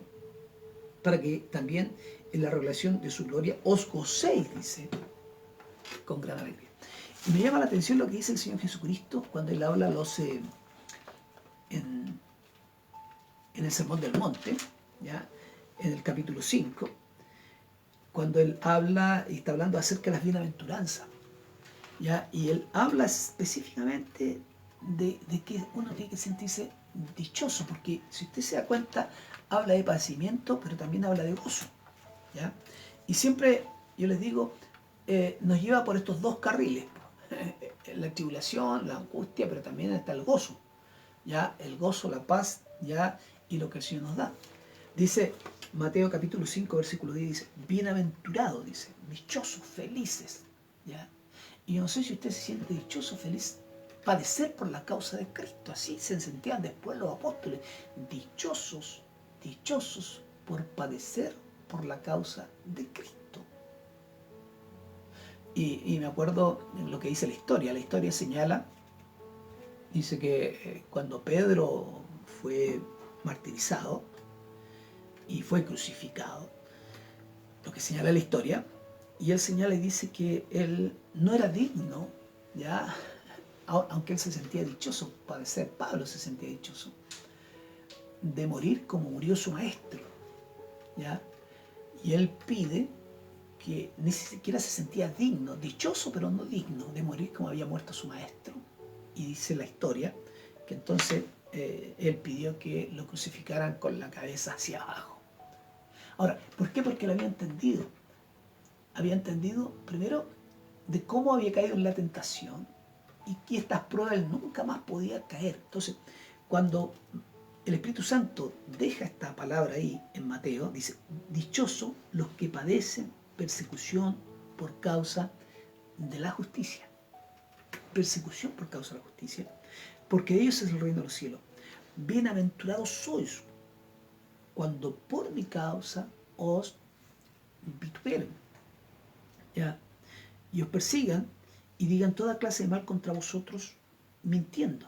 para que también en la revelación de su gloria os gocéis, dice, con gran alegría. Y me llama la atención lo que dice el Señor Jesucristo cuando Él habla en, en el Sermón del Monte, ¿ya? En el capítulo 5, cuando Él habla y está hablando acerca de las bienaventuranzas, ¿ya? Y Él habla específicamente de que uno tiene que sentirse dichoso, porque si usted se da cuenta, habla de padecimiento, pero también habla de gozo, ¿ya? Y siempre, yo les digo, nos lleva por estos dos carriles, la tribulación, la angustia, pero también está el gozo, ¿ya? El gozo, la paz, ¿ya? Y lo que el Señor nos da. Dice Mateo capítulo 5, versículo 10, dice, bienaventurado, dice, dichosos, felices, ¿ya? Y yo no sé si usted se siente dichoso, feliz, padecer por la causa de Cristo. Así se sentían después los apóstoles, dichosos, dichosos por padecer por la causa de Cristo. Y me acuerdo en lo que dice la historia señala, dice que cuando Pedro fue martirizado y fue crucificado, lo que señala la historia, y él señala y dice que él no era digno, ya, aunque él se sentía dichoso, padecer, Pablo se sentía dichoso, de morir como murió su maestro, ya, y él pide que ni siquiera se sentía digno, dichoso pero no digno, de morir como había muerto su maestro. Y dice la historia que entonces él pidió que lo crucificaran con la cabeza hacia abajo. Ahora, ¿por qué? Porque lo había entendido. Había entendido primero de cómo había caído en la tentación y que estas pruebas él nunca más podía caer. Entonces, cuando el Espíritu Santo deja esta palabra ahí en Mateo, dice, dichosos los que padecen persecución por causa de la justicia. Persecución por causa de la justicia, porque de ellos es el reino de los cielos. Bienaventurados sois cuando por mi causa os vituperen, ¿ya? Y os persigan y digan toda clase de mal contra vosotros mintiendo.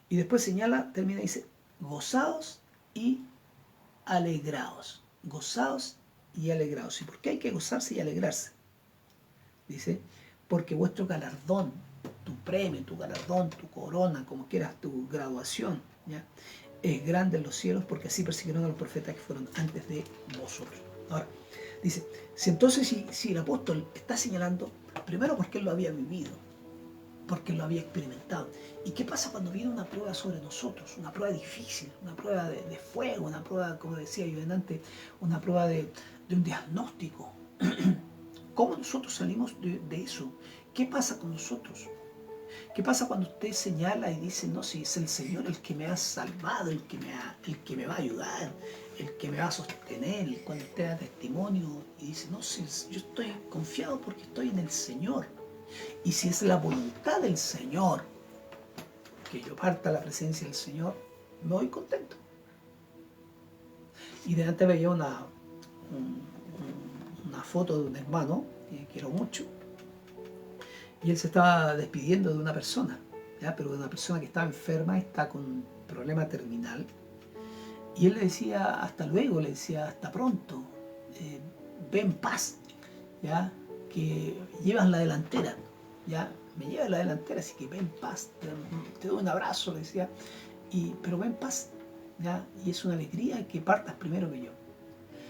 Y después señala, termina y dice, gozaos y alegraos. Gozaos y alegraos. ¿Y por qué hay que gozarse y alegrarse? Dice, porque vuestro galardón, tu premio, tu galardón, tu corona, como quieras, tu graduación, ¿ya? Es grande en los cielos, porque así persiguieron a los profetas que fueron antes de vosotros. Ahora, dice, si el apóstol está señalando, primero porque él lo había vivido, porque él lo había experimentado. ¿Y qué pasa cuando viene una prueba sobre nosotros? Una prueba difícil, una prueba de fuego, una prueba, como decía yo antes, una prueba de un diagnóstico. ¿Cómo nosotros salimos de eso? ¿Qué pasa con nosotros? ¿Qué pasa cuando usted señala y dice, no, si es el Señor el que me ha salvado, el que me va a ayudar, el que me va a sostener? Cuando usted da testimonio y dice, no, si yo estoy confiado porque estoy en el Señor. Y si es la voluntad del Señor que yo parta a la presencia del Señor, me voy contento. Y delante veía una foto de un hermano que quiero mucho, y él se estaba despidiendo de una persona, ¿ya? Pero de una persona que estaba enferma, está con un problema terminal, y él le decía hasta luego, le decía hasta pronto, ve en paz, ¿ya? Que llevas la delantera, ¿ya? Me llevas la delantera, así que ve en paz, te doy un abrazo, le decía, pero ve en paz, ¿ya? Y es una alegría que partas primero que yo.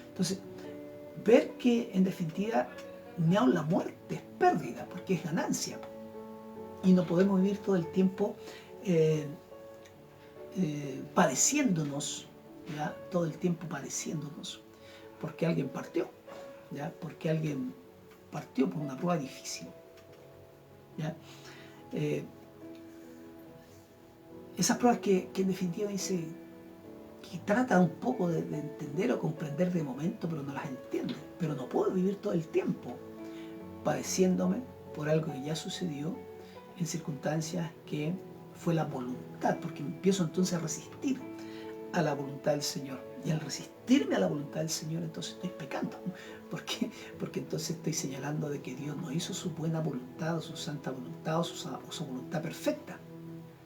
Entonces, ver que en definitiva ni aun la muerte es pérdida, porque es ganancia, y no podemos vivir todo el tiempo padeciéndonos, ¿ya? Todo el tiempo padeciéndonos porque alguien partió, ¿ya? Porque alguien partió por una prueba difícil, ¿ya? Esas pruebas que en definitiva dice que trata un poco de entender o comprender de momento, pero no las entiende. Pero no puedo vivir todo el tiempo padeciéndome por algo que ya sucedió en circunstancias que fue la voluntad, porque empiezo entonces a resistir a la voluntad del Señor. Y al resistirme a la voluntad del Señor, entonces estoy pecando. ¿Por qué? Porque entonces estoy señalando de que Dios no hizo su buena voluntad, o su santa voluntad, o su voluntad perfecta.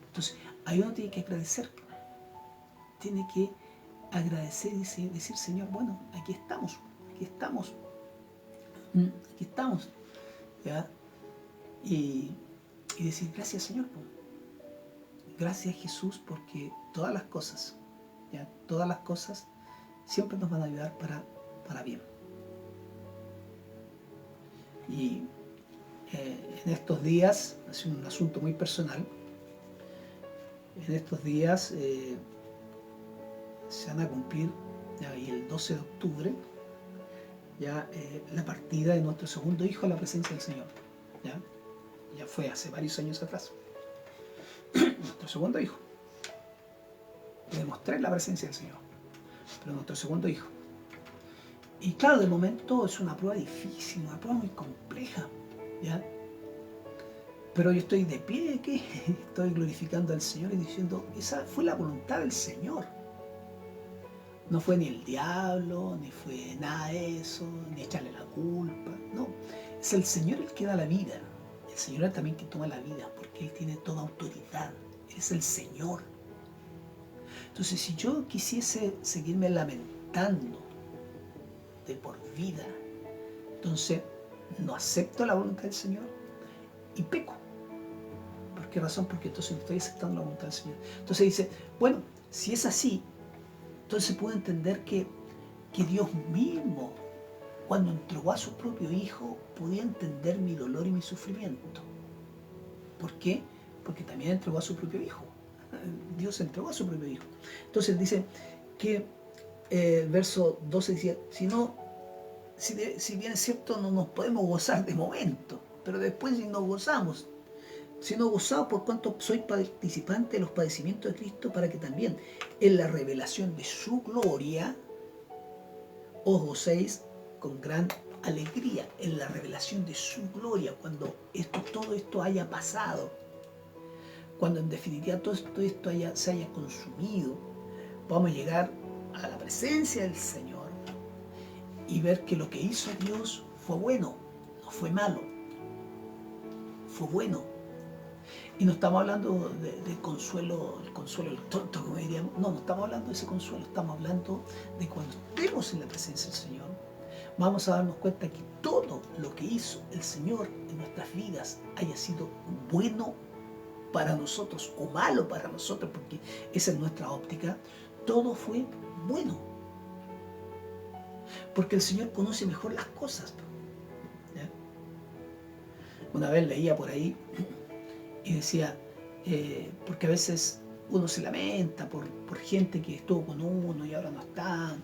Entonces, ahí uno tiene que agradecer, tiene que agradecer y decir, Señor, bueno, aquí estamos, aquí estamos, aquí estamos, ¿ya? Y decir, gracias Señor, gracias Jesús, porque todas las cosas, ¿ya? Todas las cosas siempre nos van a ayudar para bien. Y en estos días, es un asunto muy personal, en estos días se van a cumplir, ya, y el 12 de octubre, ya la partida de nuestro segundo hijo a la presencia del Señor. Ya fue hace varios años atrás. Nuestro segundo hijo. Demostré la presencia del Señor, pero nuestro segundo hijo. Y claro, de momento es una prueba difícil, una prueba muy compleja, ¿ya? Pero yo estoy de pie, ¿qué? Estoy glorificando al Señor y diciendo, esa fue la voluntad del Señor. No fue ni el diablo, ni fue nada de eso, ni echarle la culpa, no. Es el Señor el que da la vida. El Señor es también quien toma la vida, porque Él tiene toda autoridad. Él es el Señor. Entonces, si yo quisiese seguirme lamentando de por vida, entonces no acepto la voluntad del Señor y peco. ¿Por qué razón? Porque entonces no estoy aceptando la voluntad del Señor. Entonces dice, bueno, si es así, entonces puedo entender que Dios mismo, cuando entregó a su propio Hijo, podía entender mi dolor y mi sufrimiento. ¿Por qué? Porque también entregó a su propio Hijo. Dios entregó a su propio Hijo. Entonces dice que el verso 12 decía, si bien es cierto, no nos podemos gozar de momento, pero después si nos gozamos, por cuanto soy participante de los padecimientos de Cristo, para que también en la revelación de su gloria os gocéis con gran alegría. En la revelación de su gloria, cuando todo esto haya pasado, cuando en definitiva todo esto se haya consumido, vamos a llegar a la presencia del Señor y ver que lo que hizo Dios fue bueno, no fue malo, fue bueno. Y no estamos hablando de consuelo, el consuelo del tonto, como diríamos. No estamos hablando de ese consuelo, estamos hablando de cuando estemos en la presencia del Señor, vamos a darnos cuenta que todo lo que hizo el Señor en nuestras vidas haya sido bueno para nosotros o malo para nosotros, porque esa es nuestra óptica, todo fue bueno. Porque el Señor conoce mejor las cosas, ¿ya? Una vez leía por ahí y decía, porque a veces uno se lamenta por gente que estuvo con uno y ahora no están.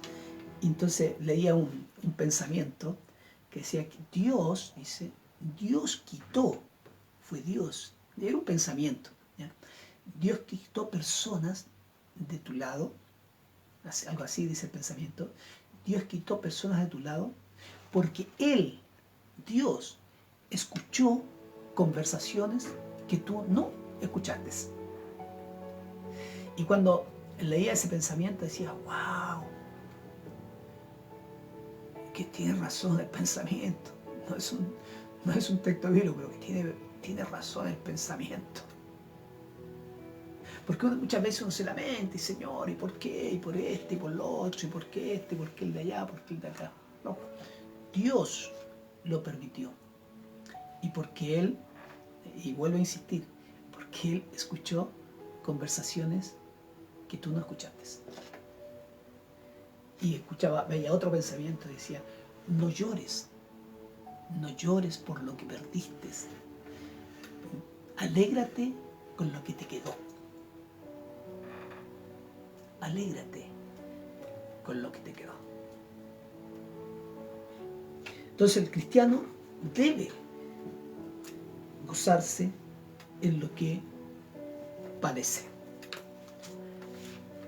Y entonces leía un pensamiento que decía que Dios, dice, Dios quitó, fue Dios, era un pensamiento, ¿ya? Dios quitó personas de tu lado, algo así dice el pensamiento, Dios quitó personas de tu lado porque Él, Dios, escuchó conversaciones que tú no escuchaste. Y cuando leía ese pensamiento decía, wow, que tiene razón el pensamiento. No es un texto bíblico, pero que tiene razón el pensamiento. Porque muchas veces uno se lamenta y Señor, ¿y por qué? ¿Y por este? ¿Y por lo otro? ¿Y por qué este? ¿Y por qué el de allá? ¿Por qué el de acá? No. Dios lo permitió. Y porque Él, y vuelvo a insistir, porque Él escuchó conversaciones que tú no escuchaste. Y veía otro pensamiento, decía, no llores por lo que perdiste. Alégrate con lo que te quedó. Alégrate con lo que te quedó. Entonces el cristiano debe gozarse en lo que padece.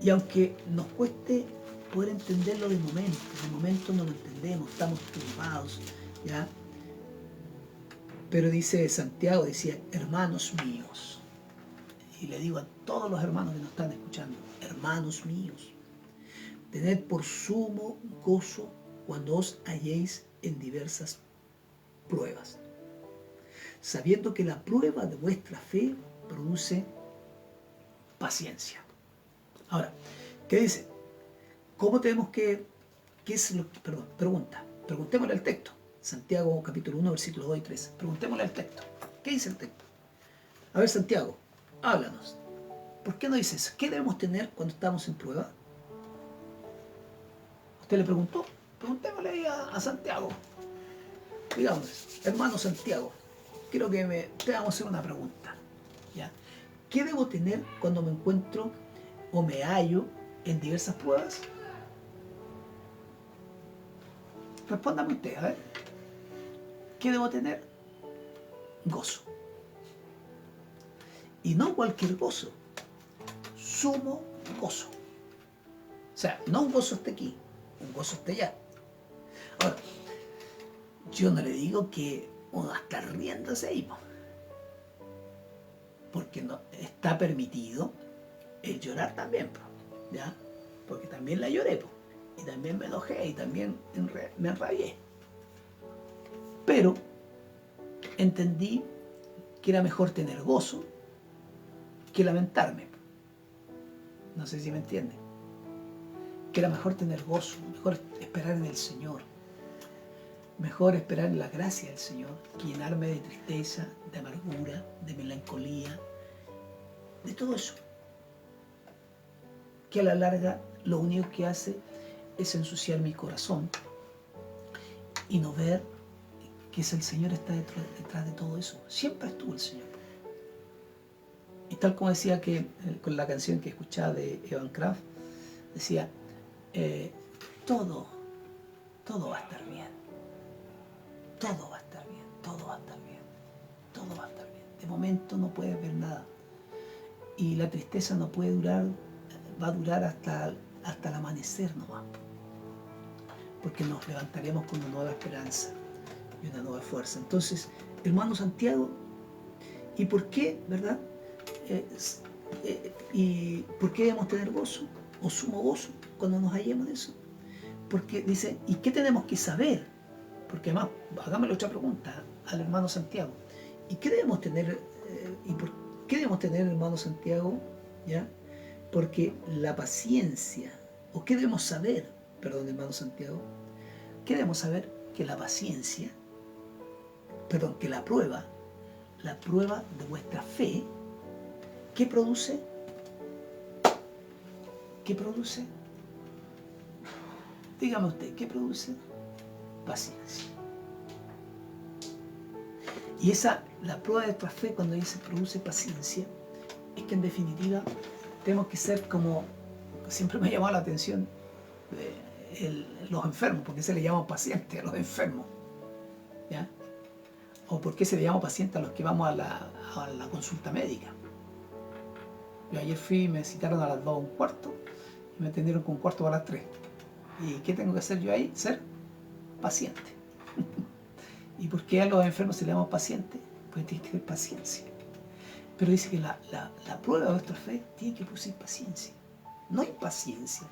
Y aunque nos cueste poder entenderlo de momento no lo entendemos, estamos turbados, ¿ya? Pero dice Santiago, decía, hermanos míos, y le digo a todos los hermanos que nos están escuchando, hermanos míos, tened por sumo gozo cuando os halléis en diversas pruebas, sabiendo que la prueba de vuestra fe produce paciencia. Ahora, ¿qué dice? ¿Cómo tenemos que, qué es lo que, perdón, preguntémosle al texto. Santiago capítulo 1, versículos 2 y 3. Preguntémosle al texto. ¿Qué dice el texto? A ver, Santiago, háblanos. ¿Por qué no dice eso? ¿Qué debemos tener cuando estamos en prueba? ¿Usted le preguntó? Preguntémosle ahí a Santiago. Digamos, hermano Santiago, quiero que te vamos a hacer una pregunta. ¿Ya? ¿Qué debo tener cuando me encuentro o me hallo en diversas pruebas? Respóndame usted, a ver. ¿Qué debo tener? Gozo. Y no cualquier gozo, sumo gozo. O sea, no un gozo esté aquí, un gozo esté allá. Ahora, yo no le digo que uno va a estar riéndose ahí, porque no está permitido el llorar también, ¿ya? Porque también la lloré, y también me enojé, y también me enrabié. Pero entendí que era mejor tener gozo que lamentarme. No sé si me entienden. Que era mejor tener gozo, mejor esperar en el Señor, mejor esperar en la gracia del Señor que llenarme de tristeza, de amargura, de melancolía, de todo eso. Que a la larga lo único que hace es ensuciar mi corazón y no ver que es el Señor está detrás de todo eso. Siempre estuvo el Señor. Y tal como decía que con la canción que escuchaba de Evan Kraft, decía, todo va a estar bien. Todo va a estar bien, todo va a estar bien, todo va a estar bien. De momento no puedes ver nada. Y la tristeza no puede durar, va a durar hasta el amanecer nomás. Porque nos levantaremos con una nueva esperanza y una nueva fuerza. Entonces, hermano Santiago, ¿y por qué, verdad? ¿Y por qué debemos tener gozo o sumo gozo cuando nos hallemos de eso? Porque dice, ¿y qué tenemos que saber? Porque además, hagámosle otra pregunta al hermano Santiago. ¿Y qué debemos tener? ¿Y por qué debemos tener, hermano Santiago? ¿Ya? Porque la paciencia, o qué debemos saber, perdón, hermano Santiago, ¿qué debemos saber? Que la paciencia, perdón, que la prueba de vuestra fe, ¿qué produce? ¿Qué produce? Dígame usted, ¿qué produce? Paciencia. Y la prueba de nuestra fe, cuando dice produce paciencia, es que en definitiva tenemos que ser como, siempre me ha llamado la atención, los enfermos. ¿Por qué se le llama paciente a los enfermos? ¿Ya? ¿O por qué se le llama paciente a los que vamos a la consulta médica? Yo ayer me citaron a las 2:15 y me atendieron con 2:15 para las 3. ¿Y qué tengo que hacer yo ahí? Ser paciente. ¿Y por qué a los enfermos se le llama paciente? Pues tiene que tener paciencia. Pero dice que la prueba de nuestra fe tiene que producir paciencia, no impaciencia.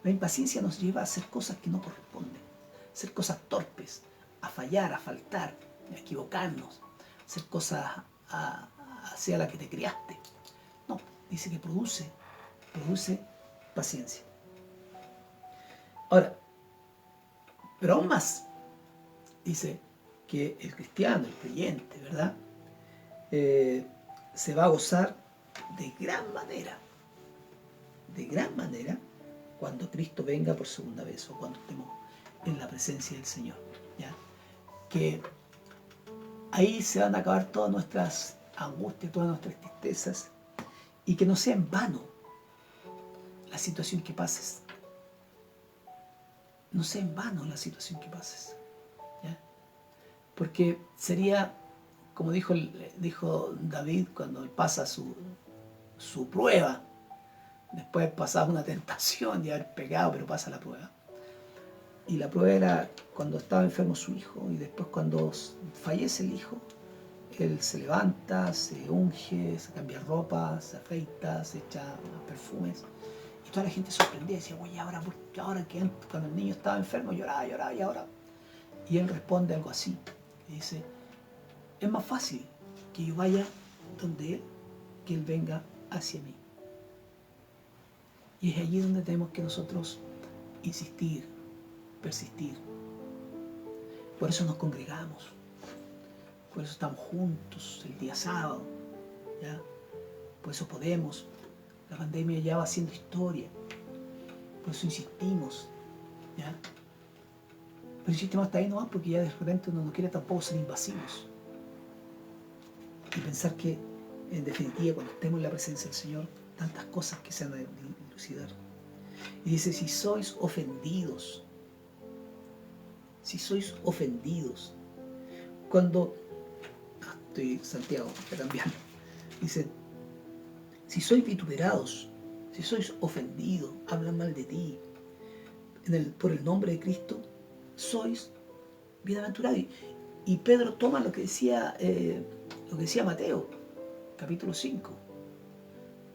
La impaciencia nos lleva a hacer cosas que no corresponden, a hacer cosas torpes, a fallar, a faltar, a equivocarnos, a hacer cosas hacia la que te criaste. No, dice que produce paciencia. Ahora, pero aún más, dice que el cristiano, el creyente, ¿verdad? Se va a gozar de gran manera, cuando Cristo venga por segunda vez o cuando estemos en la presencia del Señor, ¿ya? Que ahí se van a acabar todas nuestras angustias, todas nuestras tristezas, y que no sea en vano la situación que pases. No sea en vano la situación que pases, ¿ya? Porque sería, como dijo David cuando él pasa su prueba, después de pasar una tentación de haber pecado, pero pasa la prueba. Y la prueba era cuando estaba enfermo su hijo, y después cuando fallece el hijo, él se levanta, se unge, se cambia ropa, se afeita, se echa perfumes. Y toda la gente sorprendía, decía, oye, ahora que cuando el niño estaba enfermo lloraba, y ahora. Y él responde algo así, y dice, es más fácil que yo vaya donde él, que él venga hacia mí. Y es allí donde tenemos que nosotros insistir, persistir. Por eso nos congregamos, por eso estamos juntos el día sábado, ¿ya? Por eso podemos. La pandemia ya va haciendo historia, por eso insistimos, ¿ya? Pero insistimos hasta ahí nomás porque ya de repente uno no quiere tampoco ser invasivos y pensar que en definitiva cuando estemos en la presencia del Señor tantas cosas que se han de dilucidar. Y dice, si sois ofendidos, cuando estoy Santiago, voy a cambiar, dice, si sois vituperados, si sois ofendidos, hablan mal de ti por el nombre de Cristo, sois bienaventurados. Y Pedro toma lo que decía Mateo capítulo 5,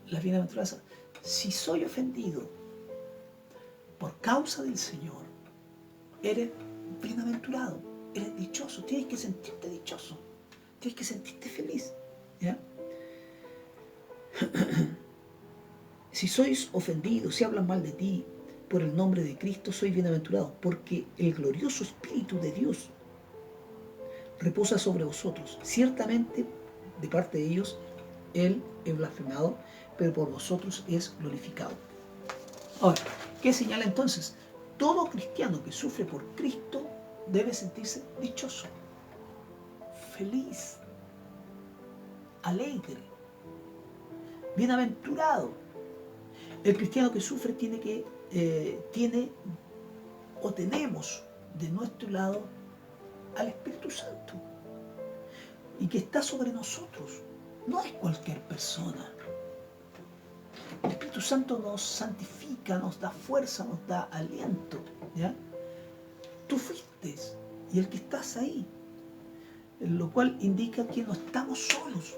las bienaventuranzas. Si soy ofendido por causa del Señor, eres bienaventurado, eres dichoso, tienes que sentirte dichoso, tienes que sentirte feliz, ¿ya? Si sois ofendidos, si hablan mal de ti por el nombre de Cristo, sois bienaventurados, porque el glorioso Espíritu de Dios reposa sobre vosotros. Ciertamente, de parte de ellos, Él es blasfemado, pero por vosotros es glorificado. Ahora, ¿qué señala entonces? Todo cristiano que sufre por Cristo debe sentirse dichoso, feliz, alegre, bienaventurado. El cristiano que sufre tenemos de nuestro lado al Espíritu Santo y que está sobre nosotros. No es cualquier persona. El Espíritu Santo nos santifica, nos da fuerza, nos da aliento, ¿ya? Tú fuiste y el que estás ahí, lo cual indica que no estamos solos.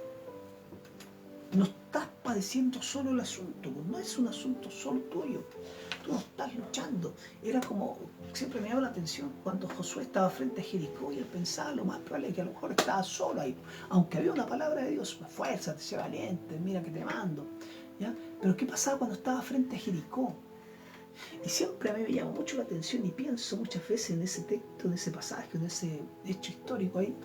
No estás padeciendo solo el asunto, no es un asunto solo tuyo. Tú no estás luchando. Era como, siempre me llama la atención cuando Josué estaba frente a Jericó y él pensaba lo más probable es que a lo mejor estaba solo ahí, aunque había una palabra de Dios, fuérzate, sé valiente, mira que te mando, ¿ya? Pero ¿qué pasaba cuando estaba frente a Jericó? Y siempre a mí me llama mucho la atención y pienso muchas veces en ese texto, en ese pasaje, en ese hecho histórico ahí.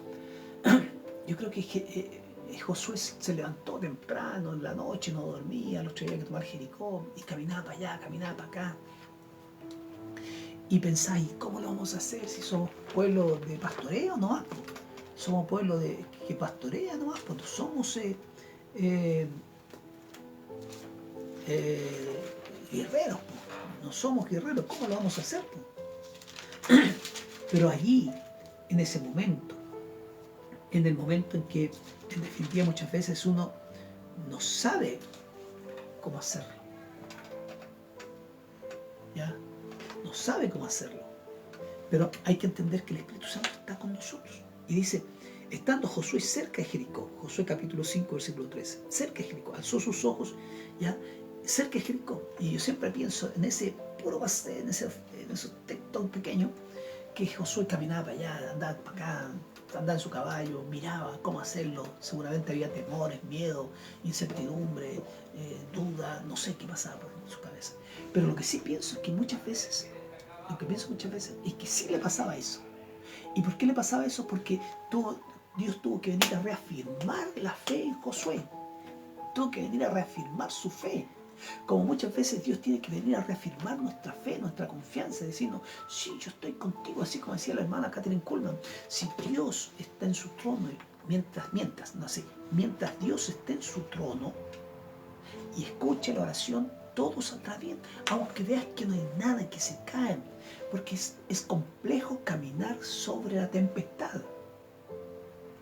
Yo creo que Josué se levantó temprano en la noche, no dormía, el otro día había que tomar Jericó y caminaba para allá, caminaba para acá. Y pensáis, ¿cómo lo vamos a hacer si somos pueblo de pastoreo nomás? Somos pueblo que pastorea nomás, pues somos guerreros, no somos guerreros, ¿cómo lo vamos a hacer? Pero allí, en ese momento, en el momento en que en definitiva muchas veces uno no sabe cómo hacerlo, ¿ya? No sabe cómo hacerlo, pero hay que entender que el Espíritu Santo está con nosotros. Y dice, estando Josué cerca de Jericó, Josué capítulo 5, versículo 13, cerca de Jericó, alzó sus ojos, ¿ya? Cerca de Jericó. Y yo siempre pienso en ese puro paseo, en esos textos pequeños, que Josué caminaba para allá, andaba para acá, andaba en su caballo, miraba cómo hacerlo. Seguramente había temores, miedo, incertidumbre, duda, no sé qué pasaba por su cabeza. Pero lo que sí pienso es que muchas veces, es que sí le pasaba eso. ¿Y por qué le pasaba eso? Porque Dios tuvo que venir a reafirmar la fe en Josué. Tuvo que venir a reafirmar su fe. Como muchas veces Dios tiene que venir a reafirmar nuestra fe, nuestra confianza, decirnos, sí, yo estoy contigo, así como decía la hermana Catherine Kuhlman. Si Dios está en su trono, mientras Dios esté en su trono y escuche la oración, todo saldrá bien, aunque veas que no hay nada, que se caen, porque es complejo caminar sobre la tempestad.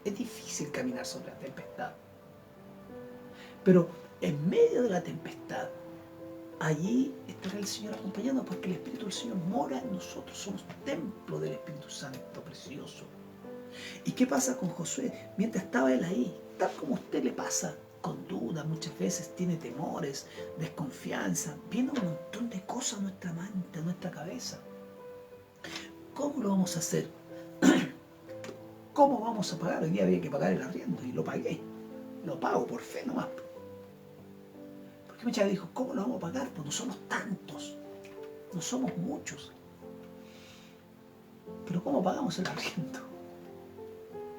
Es difícil caminar sobre la tempestad. Pero en medio de la tempestad, allí estará el Señor acompañando, porque el Espíritu del Señor mora en nosotros, somos templo del Espíritu Santo precioso. ¿Y qué pasa con Josué? Mientras estaba él ahí, tal como a usted le pasa, con dudas, muchas veces tiene temores, desconfianza, viene un montón de cosas a nuestra mente, a nuestra cabeza. ¿Cómo lo vamos a hacer? ¿Cómo vamos a pagar? Hoy día había que pagar el arriendo y lo pagué. Lo pago por fe nomás. Porque muchas veces dijo, ¿cómo lo vamos a pagar? Pues no somos tantos. no somos muchos. Pero ¿cómo pagamos el arriendo?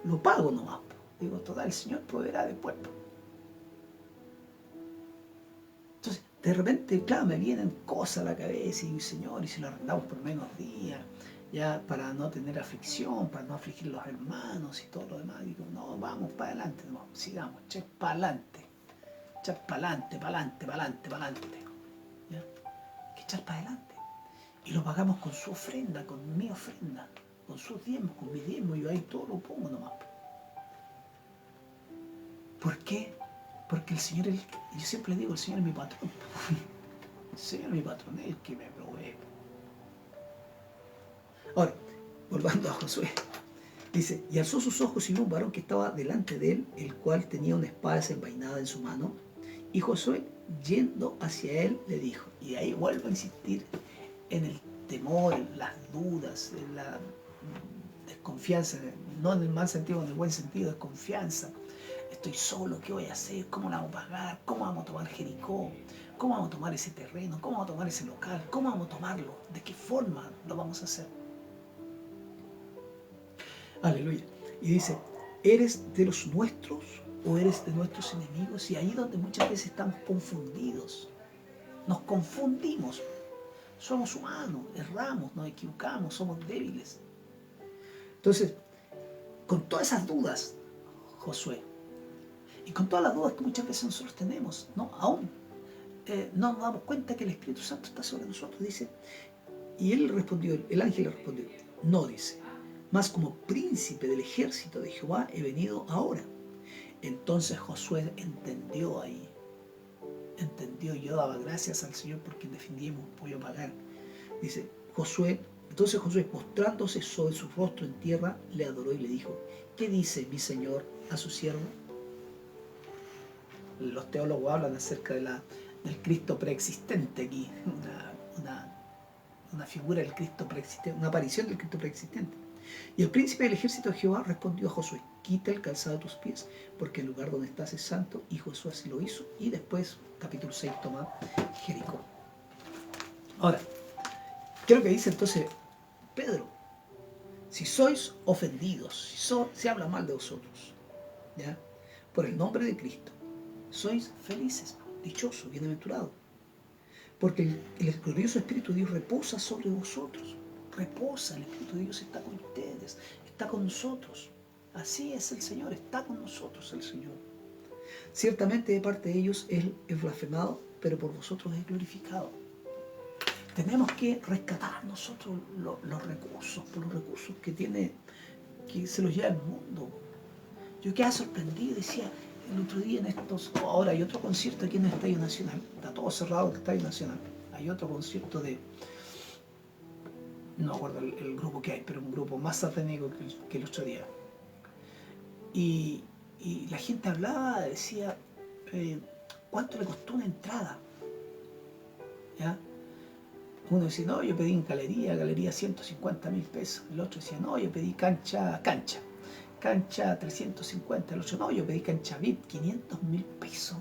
Lo pago nomás. Digo, total, el Señor proveerá después. Entonces, de repente, claro, me vienen cosas a la cabeza y digo, Señor, y si lo arrendamos por menos días, ya para no tener aflicción, para no afligir a los hermanos y todo lo demás. Digo, no, vamos para adelante, no, sigamos, echar para adelante. Echar para adelante, para adelante, para adelante, para adelante. ¿Ya? Hay que echar para adelante. Y lo pagamos con su ofrenda, con mi ofrenda, con sus diezmos, con mis diezmos. Yo ahí todo lo pongo nomás. ¿Por qué? Porque el Señor, yo siempre le digo, el Señor es mi patrón. El Señor es mi patrón, es el que me provee. Ahora, volviendo a Josué, dice, y alzó sus ojos y vio un varón que estaba delante de él, el cual tenía una espada desenvainada en su mano. Y Josué, yendo hacia él, le dijo, y ahí vuelvo a insistir en el temor, en las dudas, en la desconfianza, no en el mal sentido, en el buen sentido, desconfianza. Estoy solo, ¿qué voy a hacer? ¿Cómo la vamos a pagar? ¿Cómo vamos a tomar Jericó? ¿Cómo vamos a tomar ese terreno? ¿Cómo vamos a tomar ese local? ¿Cómo vamos a tomarlo? ¿De qué forma lo vamos a hacer? Aleluya. Y dice, ¿eres de los nuestros o eres de nuestros enemigos? Y ahí es donde muchas veces estamos confundidos. Nos confundimos. Somos humanos, erramos, nos equivocamos, somos débiles. Entonces, con todas esas dudas, Josué, y con todas las dudas que muchas veces nosotros tenemos, ¿no? Aún no nos damos cuenta que el Espíritu Santo está sobre nosotros, dice. Y él respondió, el ángel le respondió, no, dice, mas como príncipe del ejército de Jehová he venido ahora. Entonces Josué entendió ahí, entendió, yo daba gracias al Señor porque en definitiva voy a pagar. Dice, entonces Josué, postrándose sobre su rostro en tierra, le adoró y le dijo, ¿qué dice mi Señor a su siervo? Los teólogos hablan acerca del Cristo preexistente aquí, una figura del Cristo preexistente, una aparición del Cristo preexistente. Y el príncipe del ejército de Jehová respondió a Josué, quita el calzado de tus pies, porque el lugar donde estás es santo. Y Josué así lo hizo. Y después, capítulo 6, toma Jericó. Ahora, ¿qué es lo que dice entonces Pedro? Si sois ofendidos, si habla mal de vosotros, ¿ya? Por el nombre de Cristo, sois felices, dichosos, bienaventurados, porque el glorioso Espíritu de Dios reposa sobre vosotros. Reposa, el Espíritu de Dios está con ustedes, está con nosotros. Así es el Señor, está con nosotros el Señor. Ciertamente de parte de ellos Él es blasfemado, pero por vosotros es glorificado. Tenemos que rescatar nosotros los recursos, por los recursos que se los lleva el mundo. Yo quedaba sorprendido, decía, el otro día ahora hay otro concierto aquí en el Estadio Nacional, está todo cerrado el Estadio Nacional, hay otro concierto no me acuerdo el grupo que hay, pero un grupo más satánico que el otro día. Y la gente hablaba, decía, ¿cuánto le costó una entrada? ¿Ya? Uno decía, no, yo pedí en galería 150.000 pesos. El otro decía, no, yo pedí cancha 350. El otro, no, yo pedí cancha VIP, 500.000 pesos.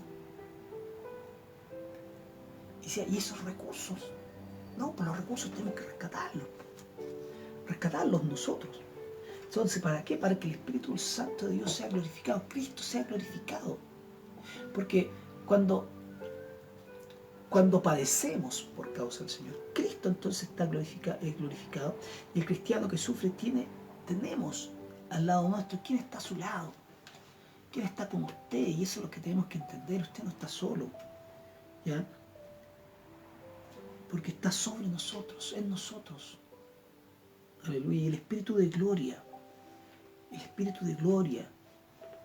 Y decía, ¿y esos recursos? No, pues los recursos tenemos que rescatarlos nosotros. Entonces, ¿para qué? Para que el Espíritu Santo de Dios sea glorificado, Cristo sea glorificado. Porque cuando padecemos por causa del Señor, Cristo entonces es glorificado, y el cristiano que sufre tenemos al lado nuestro, ¿quién está a su lado? ¿Quién está con usted? Y eso es lo que tenemos que entender, usted no está solo, ¿ya? Porque está sobre nosotros, en nosotros. Aleluya. Y el Espíritu de gloria,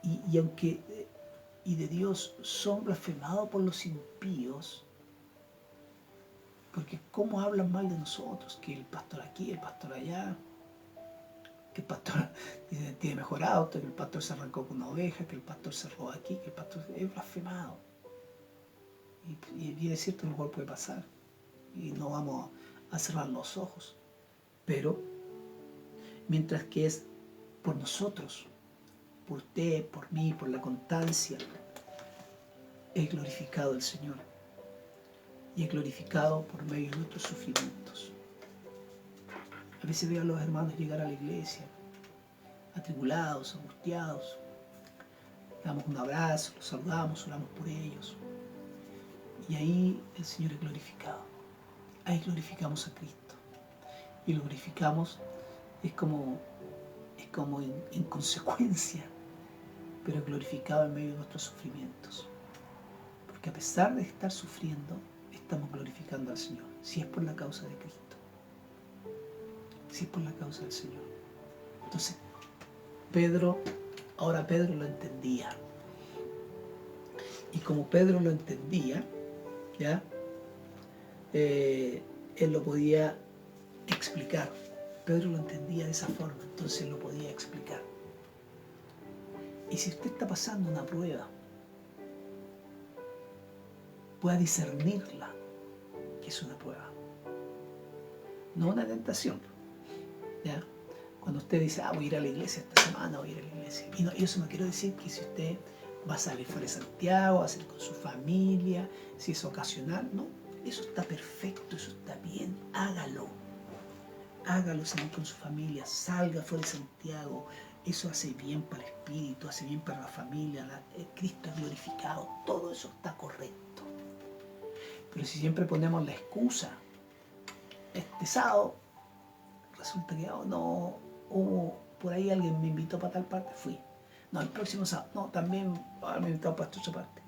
y aunque y de Dios son blasfemados por los impíos, porque cómo hablan mal de nosotros, que el pastor aquí, el pastor allá, que el pastor tiene mejor auto, que el pastor se arrancó con una oveja, que el pastor se robó aquí, que el pastor es blasfemado. Y es cierto, lo cual puede pasar, y no vamos a cerrar los ojos, pero mientras que es por nosotros, por usted, por mí, por la constancia, es glorificado el Señor. y es glorificado por medio de nuestros sufrimientos. A veces veo a los hermanos llegar a la iglesia, atribulados, angustiados. Damos un abrazo, los saludamos, oramos por ellos. Y ahí el Señor es glorificado. Ahí glorificamos a Cristo. Y lo glorificamos es como en consecuencia, pero glorificado en medio de nuestros sufrimientos. Porque a pesar de estar sufriendo, estamos glorificando al Señor, si es por la causa de Cristo, si es por la causa del Señor. Entonces, ahora Pedro lo entendía. Y como Pedro lo entendía, ¿ya? Él lo podía explicar. Pedro lo entendía de esa forma, entonces lo podía explicar. Y si usted está pasando una prueba, pueda discernirla, que es una prueba, no una tentación, ¿ya? Cuando usted dice, voy a ir a la iglesia esta semana, voy a ir a la iglesia. Y no, eso no quiero decir que si usted va a salir fuera de Santiago, va a salir con su familia, si es ocasional, no. Eso está perfecto, eso está bien, hágalo. Hágalo salir con su familia, salga fuera de Santiago. Eso hace bien para el espíritu, hace bien para la familia, Cristo es glorificado, todo eso está correcto. Pero si siempre ponemos la excusa, este sábado, resulta que no, por ahí alguien me invitó para tal parte, fui. No, el próximo sábado, no, también me invitó para esta otra parte.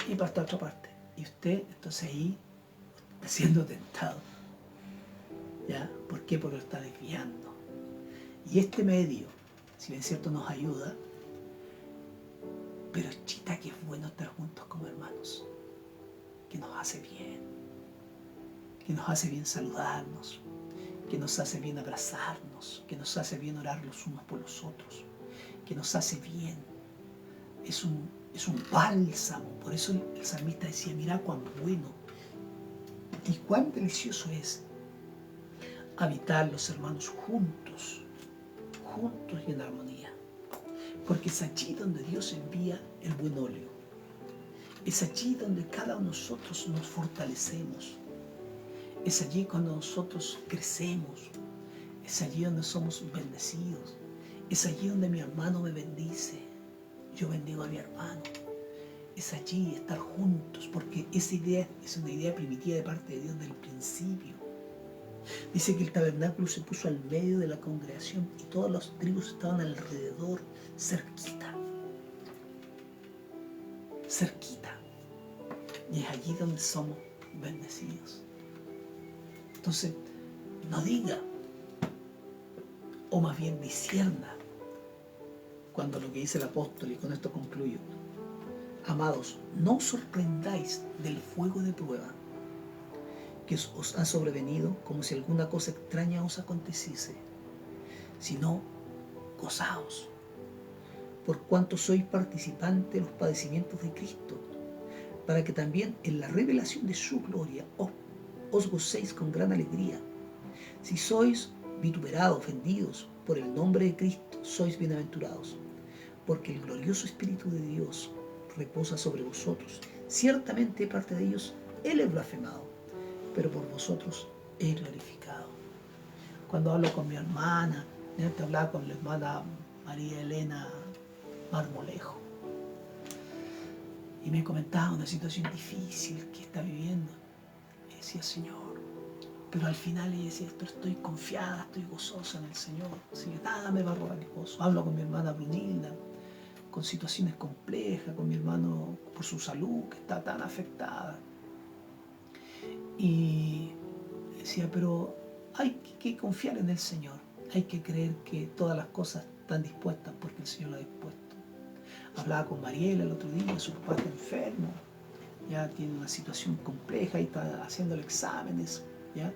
Y para esta otra parte. Y usted, entonces ahí, está siendo tentado. ¿Ya? ¿Por qué? Porque lo está desviando. Y este medio, si bien es cierto, nos ayuda, pero chita que es bueno estar juntos como hermanos, que nos hace bien, que nos hace bien saludarnos, que nos hace bien abrazarnos, que nos hace bien orar los unos por los otros, que nos hace bien. Es un bálsamo. Por eso el salmista decía, mira cuán bueno y cuán delicioso es habitar los hermanos juntos y en armonía. Porque es allí donde Dios envía el buen óleo. Es allí donde cada uno de nosotros nos fortalecemos. Es allí cuando nosotros crecemos. Es allí donde somos bendecidos. Es allí donde mi hermano me bendice. Yo bendigo a mi hermano. Es allí estar juntos, porque esa idea es una idea primitiva de parte de Dios del principio. Dice que el tabernáculo se puso al medio de la congregación y todas las tribus estaban alrededor, cerquita. Cerquita. Y es allí donde somos bendecidos. Entonces, no diga, o más bien discierna, cuando lo que dice el apóstol, y con esto concluyo: amados, no os sorprendáis del fuego de prueba que os ha sobrevenido como si alguna cosa extraña os aconteciese, sino gozaos, por cuanto sois participantes de los padecimientos de Cristo, para que también en la revelación de su gloria os gocéis con gran alegría. Si sois vituperados, ofendidos por el nombre de Cristo, sois bienaventurados, porque el glorioso Espíritu de Dios reposa sobre vosotros. Ciertamente de parte de ellos Él es blasfemado, pero por vosotros es glorificado. Cuando hablo con mi hermana, te hablaba con la hermana María Elena Marmolejo, y me comentaba una situación difícil que está viviendo. Y decía, Señor, pero al final ella decía, pero estoy confiada, estoy gozosa en el Señor, así que nada me va a robar el gozo. Hablo con mi hermana Brunilda, con situaciones complejas, con mi hermano por su salud, que está tan afectada. Y decía, pero hay que confiar en el Señor, hay que creer que todas las cosas están dispuestas porque el Señor lo ha dispuesto. Hablaba con Mariela el otro día, su papá está enfermo, ya tiene una situación compleja y está haciéndole exámenes, ¿ya?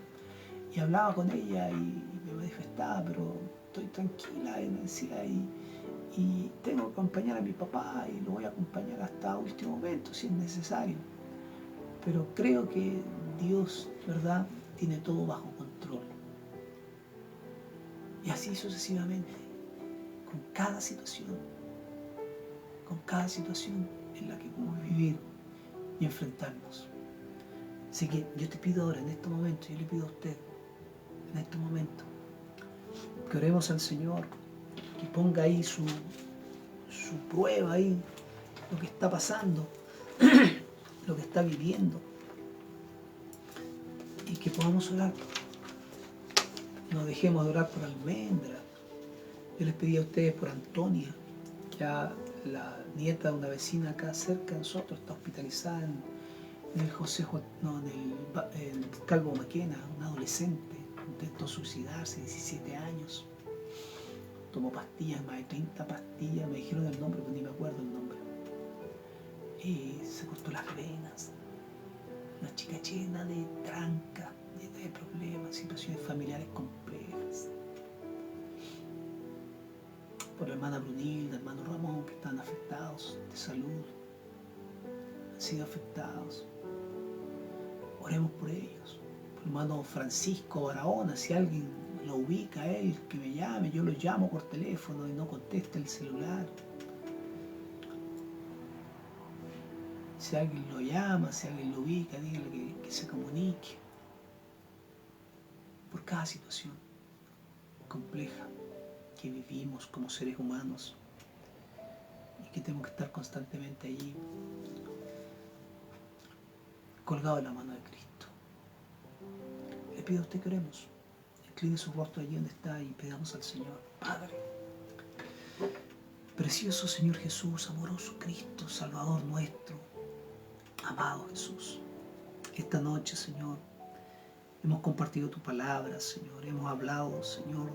Y hablaba con ella y me manifestaba, pero estoy tranquila, y me decía, y tengo que acompañar a mi papá y lo voy a acompañar hasta último momento si es necesario. Pero creo que Dios, ¿verdad?, tiene todo bajo control. Y así sucesivamente, con cada situación en la que podemos vivir y enfrentarnos. Así que yo te pido ahora, en este momento, yo le pido a usted, en este momento, que oremos al Señor, que ponga ahí su prueba ahí, lo que está pasando, lo que está viviendo, y que podamos orar. No dejemos de orar por Almendra. Yo les pedí a ustedes por Antonia, ya la nieta de una vecina acá cerca de nosotros, está hospitalizada en el en el Calvo Maquena, un adolescente, intentó suicidarse, 17 años. Tomó pastillas, más de 30 pastillas, me dijeron el nombre, pero ni me acuerdo el nombre. Y se cortó las venas. Una chica llena de tranca, llena de problemas, situaciones familiares complejas. Por la hermana Brunilda, hermano Ramón, que están afectados de salud, han sido afectados. Oremos por ellos. Por el hermano Francisco Barahona, si alguien lo ubica a él, que me llame, yo lo llamo por teléfono y no contesta el celular. Si alguien lo llama, si alguien lo ubica, dígale que se comunique. Por cada situación compleja que vivimos como seres humanos y que tenemos que estar constantemente allí, colgado en la mano de Cristo. Le pido a usted que oremos. Incline su rostro allí donde está y pedamos al Señor. Padre, precioso Señor Jesús, amoroso Cristo, Salvador nuestro, amado Jesús, esta noche, Señor, hemos compartido tu palabra, Señor, hemos hablado, Señor,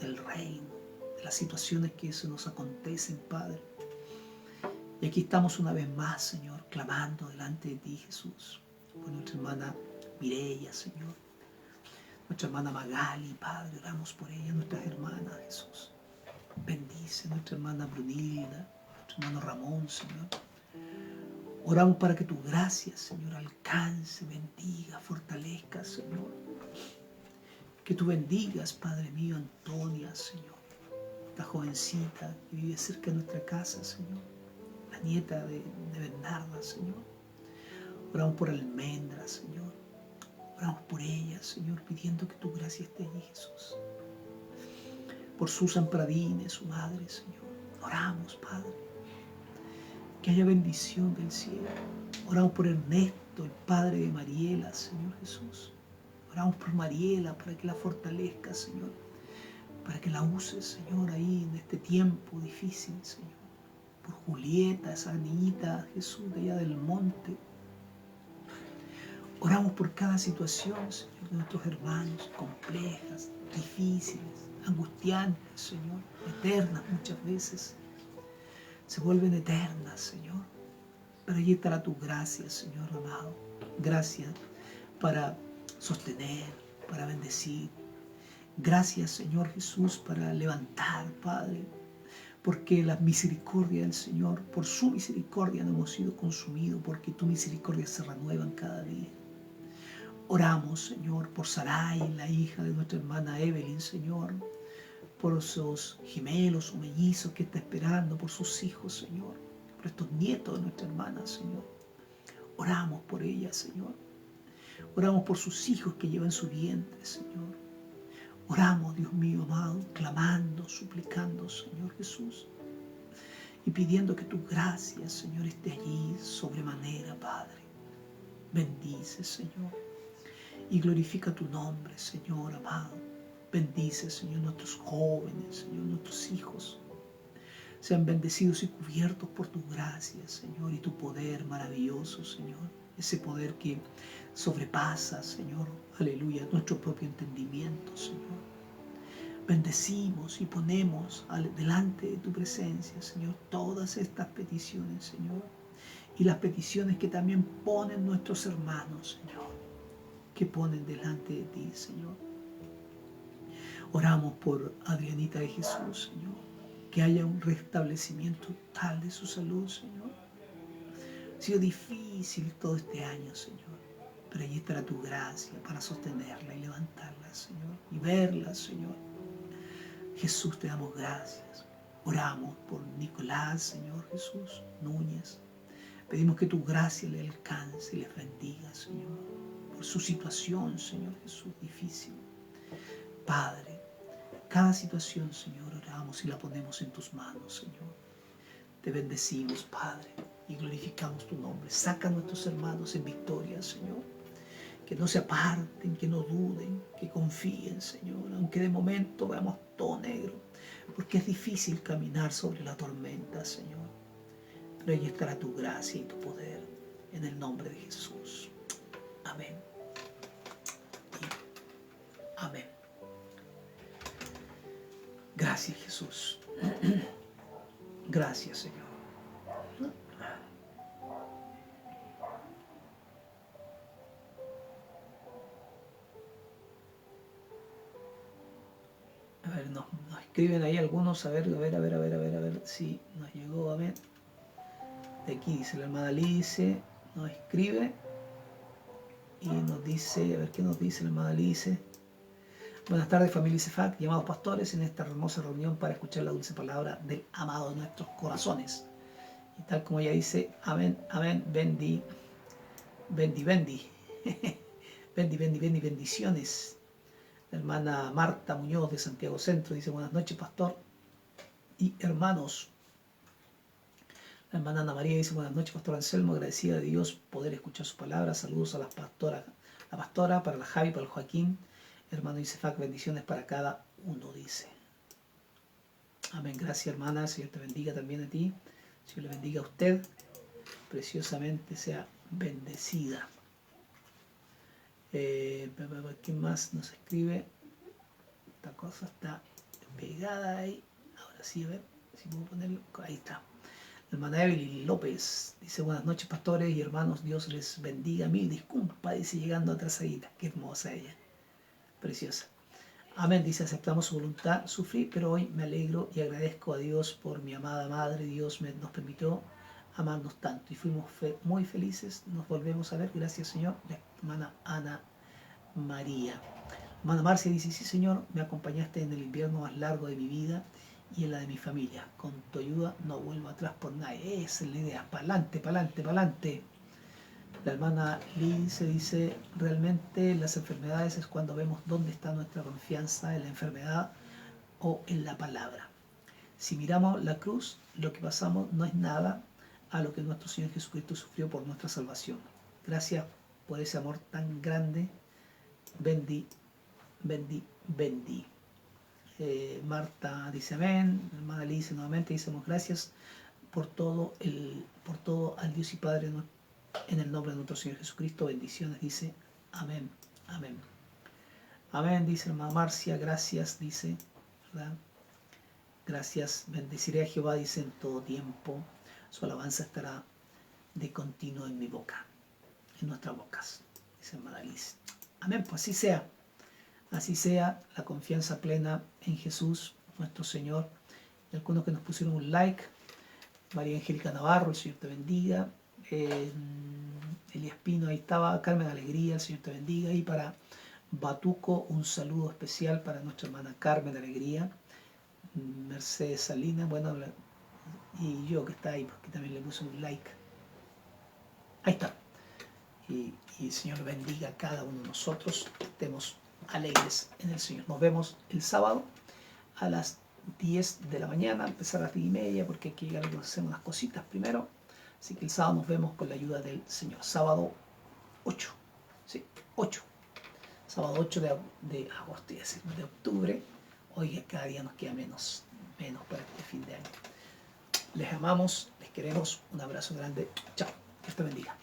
del reino, de las situaciones que se nos acontecen, Padre. Y aquí estamos una vez más, Señor, clamando delante de ti, Jesús, por nuestra hermana Mireya, Señor, nuestra hermana Magali, Padre, oramos por ella, nuestras hermanas, Jesús. Bendice a nuestra hermana Brunilda, nuestro hermano Ramón, Señor. Oramos para que tu gracia, Señor, alcance, bendiga, fortalezca, Señor. Que tú bendigas, Padre mío, Antonia, Señor, esta jovencita que vive cerca de nuestra casa, Señor, la nieta de Bernarda, Señor. Oramos por Almendra, Señor. Oramos por ella, Señor, pidiendo que tu gracia esté allí, Jesús. Por Susan Pradines, su madre, Señor. Oramos, Padre, que haya bendición del cielo. Oramos por Ernesto, el padre de Mariela, Señor Jesús. Oramos por Mariela para que la fortalezca, Señor. Para que la uses, Señor, ahí en este tiempo difícil, Señor. Por Julieta, esa niñita, Jesús, de allá del monte. Oramos por cada situación, Señor, de nuestros hermanos, complejas, difíciles, angustiantes, Señor, eternas muchas veces. Se vuelven eternas, Señor. Pero allí estará tu gracia, Señor amado. Gracias para sostener, para bendecir. Gracias, Señor Jesús, para levantar, Padre. Porque la misericordia del Señor, por su misericordia no hemos sido consumidos, porque tu misericordia se renueva cada día. Oramos, Señor, por Sarai, la hija de nuestra hermana Evelyn, Señor. Por esos gemelos o mellizos que está esperando, por sus hijos, Señor. Por estos nietos de nuestra hermana, Señor. Oramos por ella, Señor. Oramos por sus hijos que llevan su vientre, Señor. Oramos, Dios mío amado, clamando, suplicando, Señor Jesús. Y pidiendo que tu gracia, Señor, esté allí sobremanera, Padre. Bendice, Señor. Y glorifica tu nombre, Señor amado. Bendice, Señor, nuestros jóvenes, Señor, nuestros hijos. Sean bendecidos y cubiertos por tu gracia, Señor, y tu poder maravilloso, Señor. Ese poder que sobrepasa, Señor, aleluya, nuestro propio entendimiento, Señor. Bendecimos y ponemos delante de tu presencia, Señor, todas estas peticiones, Señor. Y las peticiones que también ponen nuestros hermanos, Señor, que ponen delante de ti, Señor. Oramos por Adrianita de Jesús, Señor, que haya un restablecimiento total de su salud, Señor. Ha sido difícil todo este año, Señor, pero allí estará tu gracia para sostenerla y levantarla, Señor, y verla, Señor. Jesús, te damos gracias. Oramos por Nicolás, Señor Jesús Núñez. Pedimos que tu gracia le alcance y les bendiga, Señor. por su situación, Señor Jesús, difícil. Padre, cada situación, Señor, oramos y la ponemos en tus manos, Señor. Te bendecimos, Padre, y glorificamos tu nombre. Saca a nuestros hermanos en victoria, Señor. Que no se aparten, que no duden, que confíen, Señor. Aunque de momento veamos todo negro, porque es difícil caminar sobre la tormenta, Señor. Pero ahí estará tu gracia y tu poder, en el nombre de Jesús. Amén. Y amén. Gracias, Jesús. Gracias, Señor. A ver, nos escriben ahí algunos, a ver si nos llegó, a ver. De aquí dice la hermana Alice, nos escribe y nos dice, a ver qué nos dice la hermana Alice. Buenas tardes, familia ICEFAC, llamados pastores, en esta hermosa reunión para escuchar la dulce palabra del amado de nuestros corazones. Y tal como ella dice, amén, amén, bendi, bendiciones. La hermana Marta Muñoz de Santiago Centro dice, buenas noches, pastor y hermanos. La hermana Ana María dice, buenas noches, pastor Anselmo, agradecida de Dios poder escuchar sus palabras. Saludos a la pastora, para la Javi, para el Joaquín. Hermano ICEFAC, bendiciones para cada uno, dice. Amén, gracias, hermana. Señor te bendiga también a ti. Señor le bendiga a usted. Preciosamente sea bendecida. ¿Quién más nos escribe? Esta cosa está pegada ahí. Ahora sí, a ver si puedo ponerlo. Ahí está. Hermana Evelyn López dice, buenas noches, pastores y hermanos, Dios les bendiga. Mil disculpas, dice, llegando atrasadita. Qué hermosa ella, preciosa. Amén, dice, aceptamos su voluntad, sufrí, pero hoy me alegro y agradezco a Dios por mi amada madre. Dios nos permitió amarnos tanto y fuimos muy felices. Nos volvemos a ver, gracias, Señor. La hermana Ana María. Hermana Marcia dice, sí, Señor, me acompañaste en el invierno más largo de mi vida y en la de mi familia. Con tu ayuda no vuelvo atrás por nadie. Esa es la idea. Pa'lante, pa'lante, pa'lante. La hermana Lince dice, realmente las enfermedades es cuando vemos dónde está nuestra confianza, en la enfermedad o en la palabra. Si miramos la cruz, lo que pasamos no es nada a lo que nuestro Señor Jesucristo sufrió por nuestra salvación. Gracias por ese amor tan grande. Bendi. Marta dice amén. La hermana Lice nuevamente dice gracias por todo al Dios y Padre en el nombre de nuestro Señor Jesucristo. Bendiciones, dice amén, amén. Amén, dice la hermana Marcia, gracias, dice, ¿verdad? Gracias, bendeciré a Jehová, dice en todo tiempo. Su alabanza estará de continuo en mi boca, en nuestras bocas, dice hermana Liz. Amén, pues así sea. Así sea, la confianza plena en Jesús, nuestro Señor. Y algunos que nos pusieron un like. María Angélica Navarro, el Señor te bendiga. Elías Pino, ahí estaba. Carmen Alegría, el Señor te bendiga. Y para Batuco, un saludo especial para nuestra hermana Carmen Alegría. Mercedes Salinas, bueno, y yo que está ahí, porque también le puse un like. Ahí está. Y el Señor bendiga a cada uno de nosotros. Estemos alegres en el Señor. Nos vemos el sábado a las 10 de la mañana, empezar a las 10:30 porque hay que llegar a hacer unas cositas primero. Así que el sábado nos vemos con la ayuda del Señor. Sábado 8. Sí, 8. Sábado 8 de agosto, de octubre. Hoy cada día nos queda menos para este fin de año. Les amamos, les queremos. Un abrazo grande. Chao. Dios te bendiga.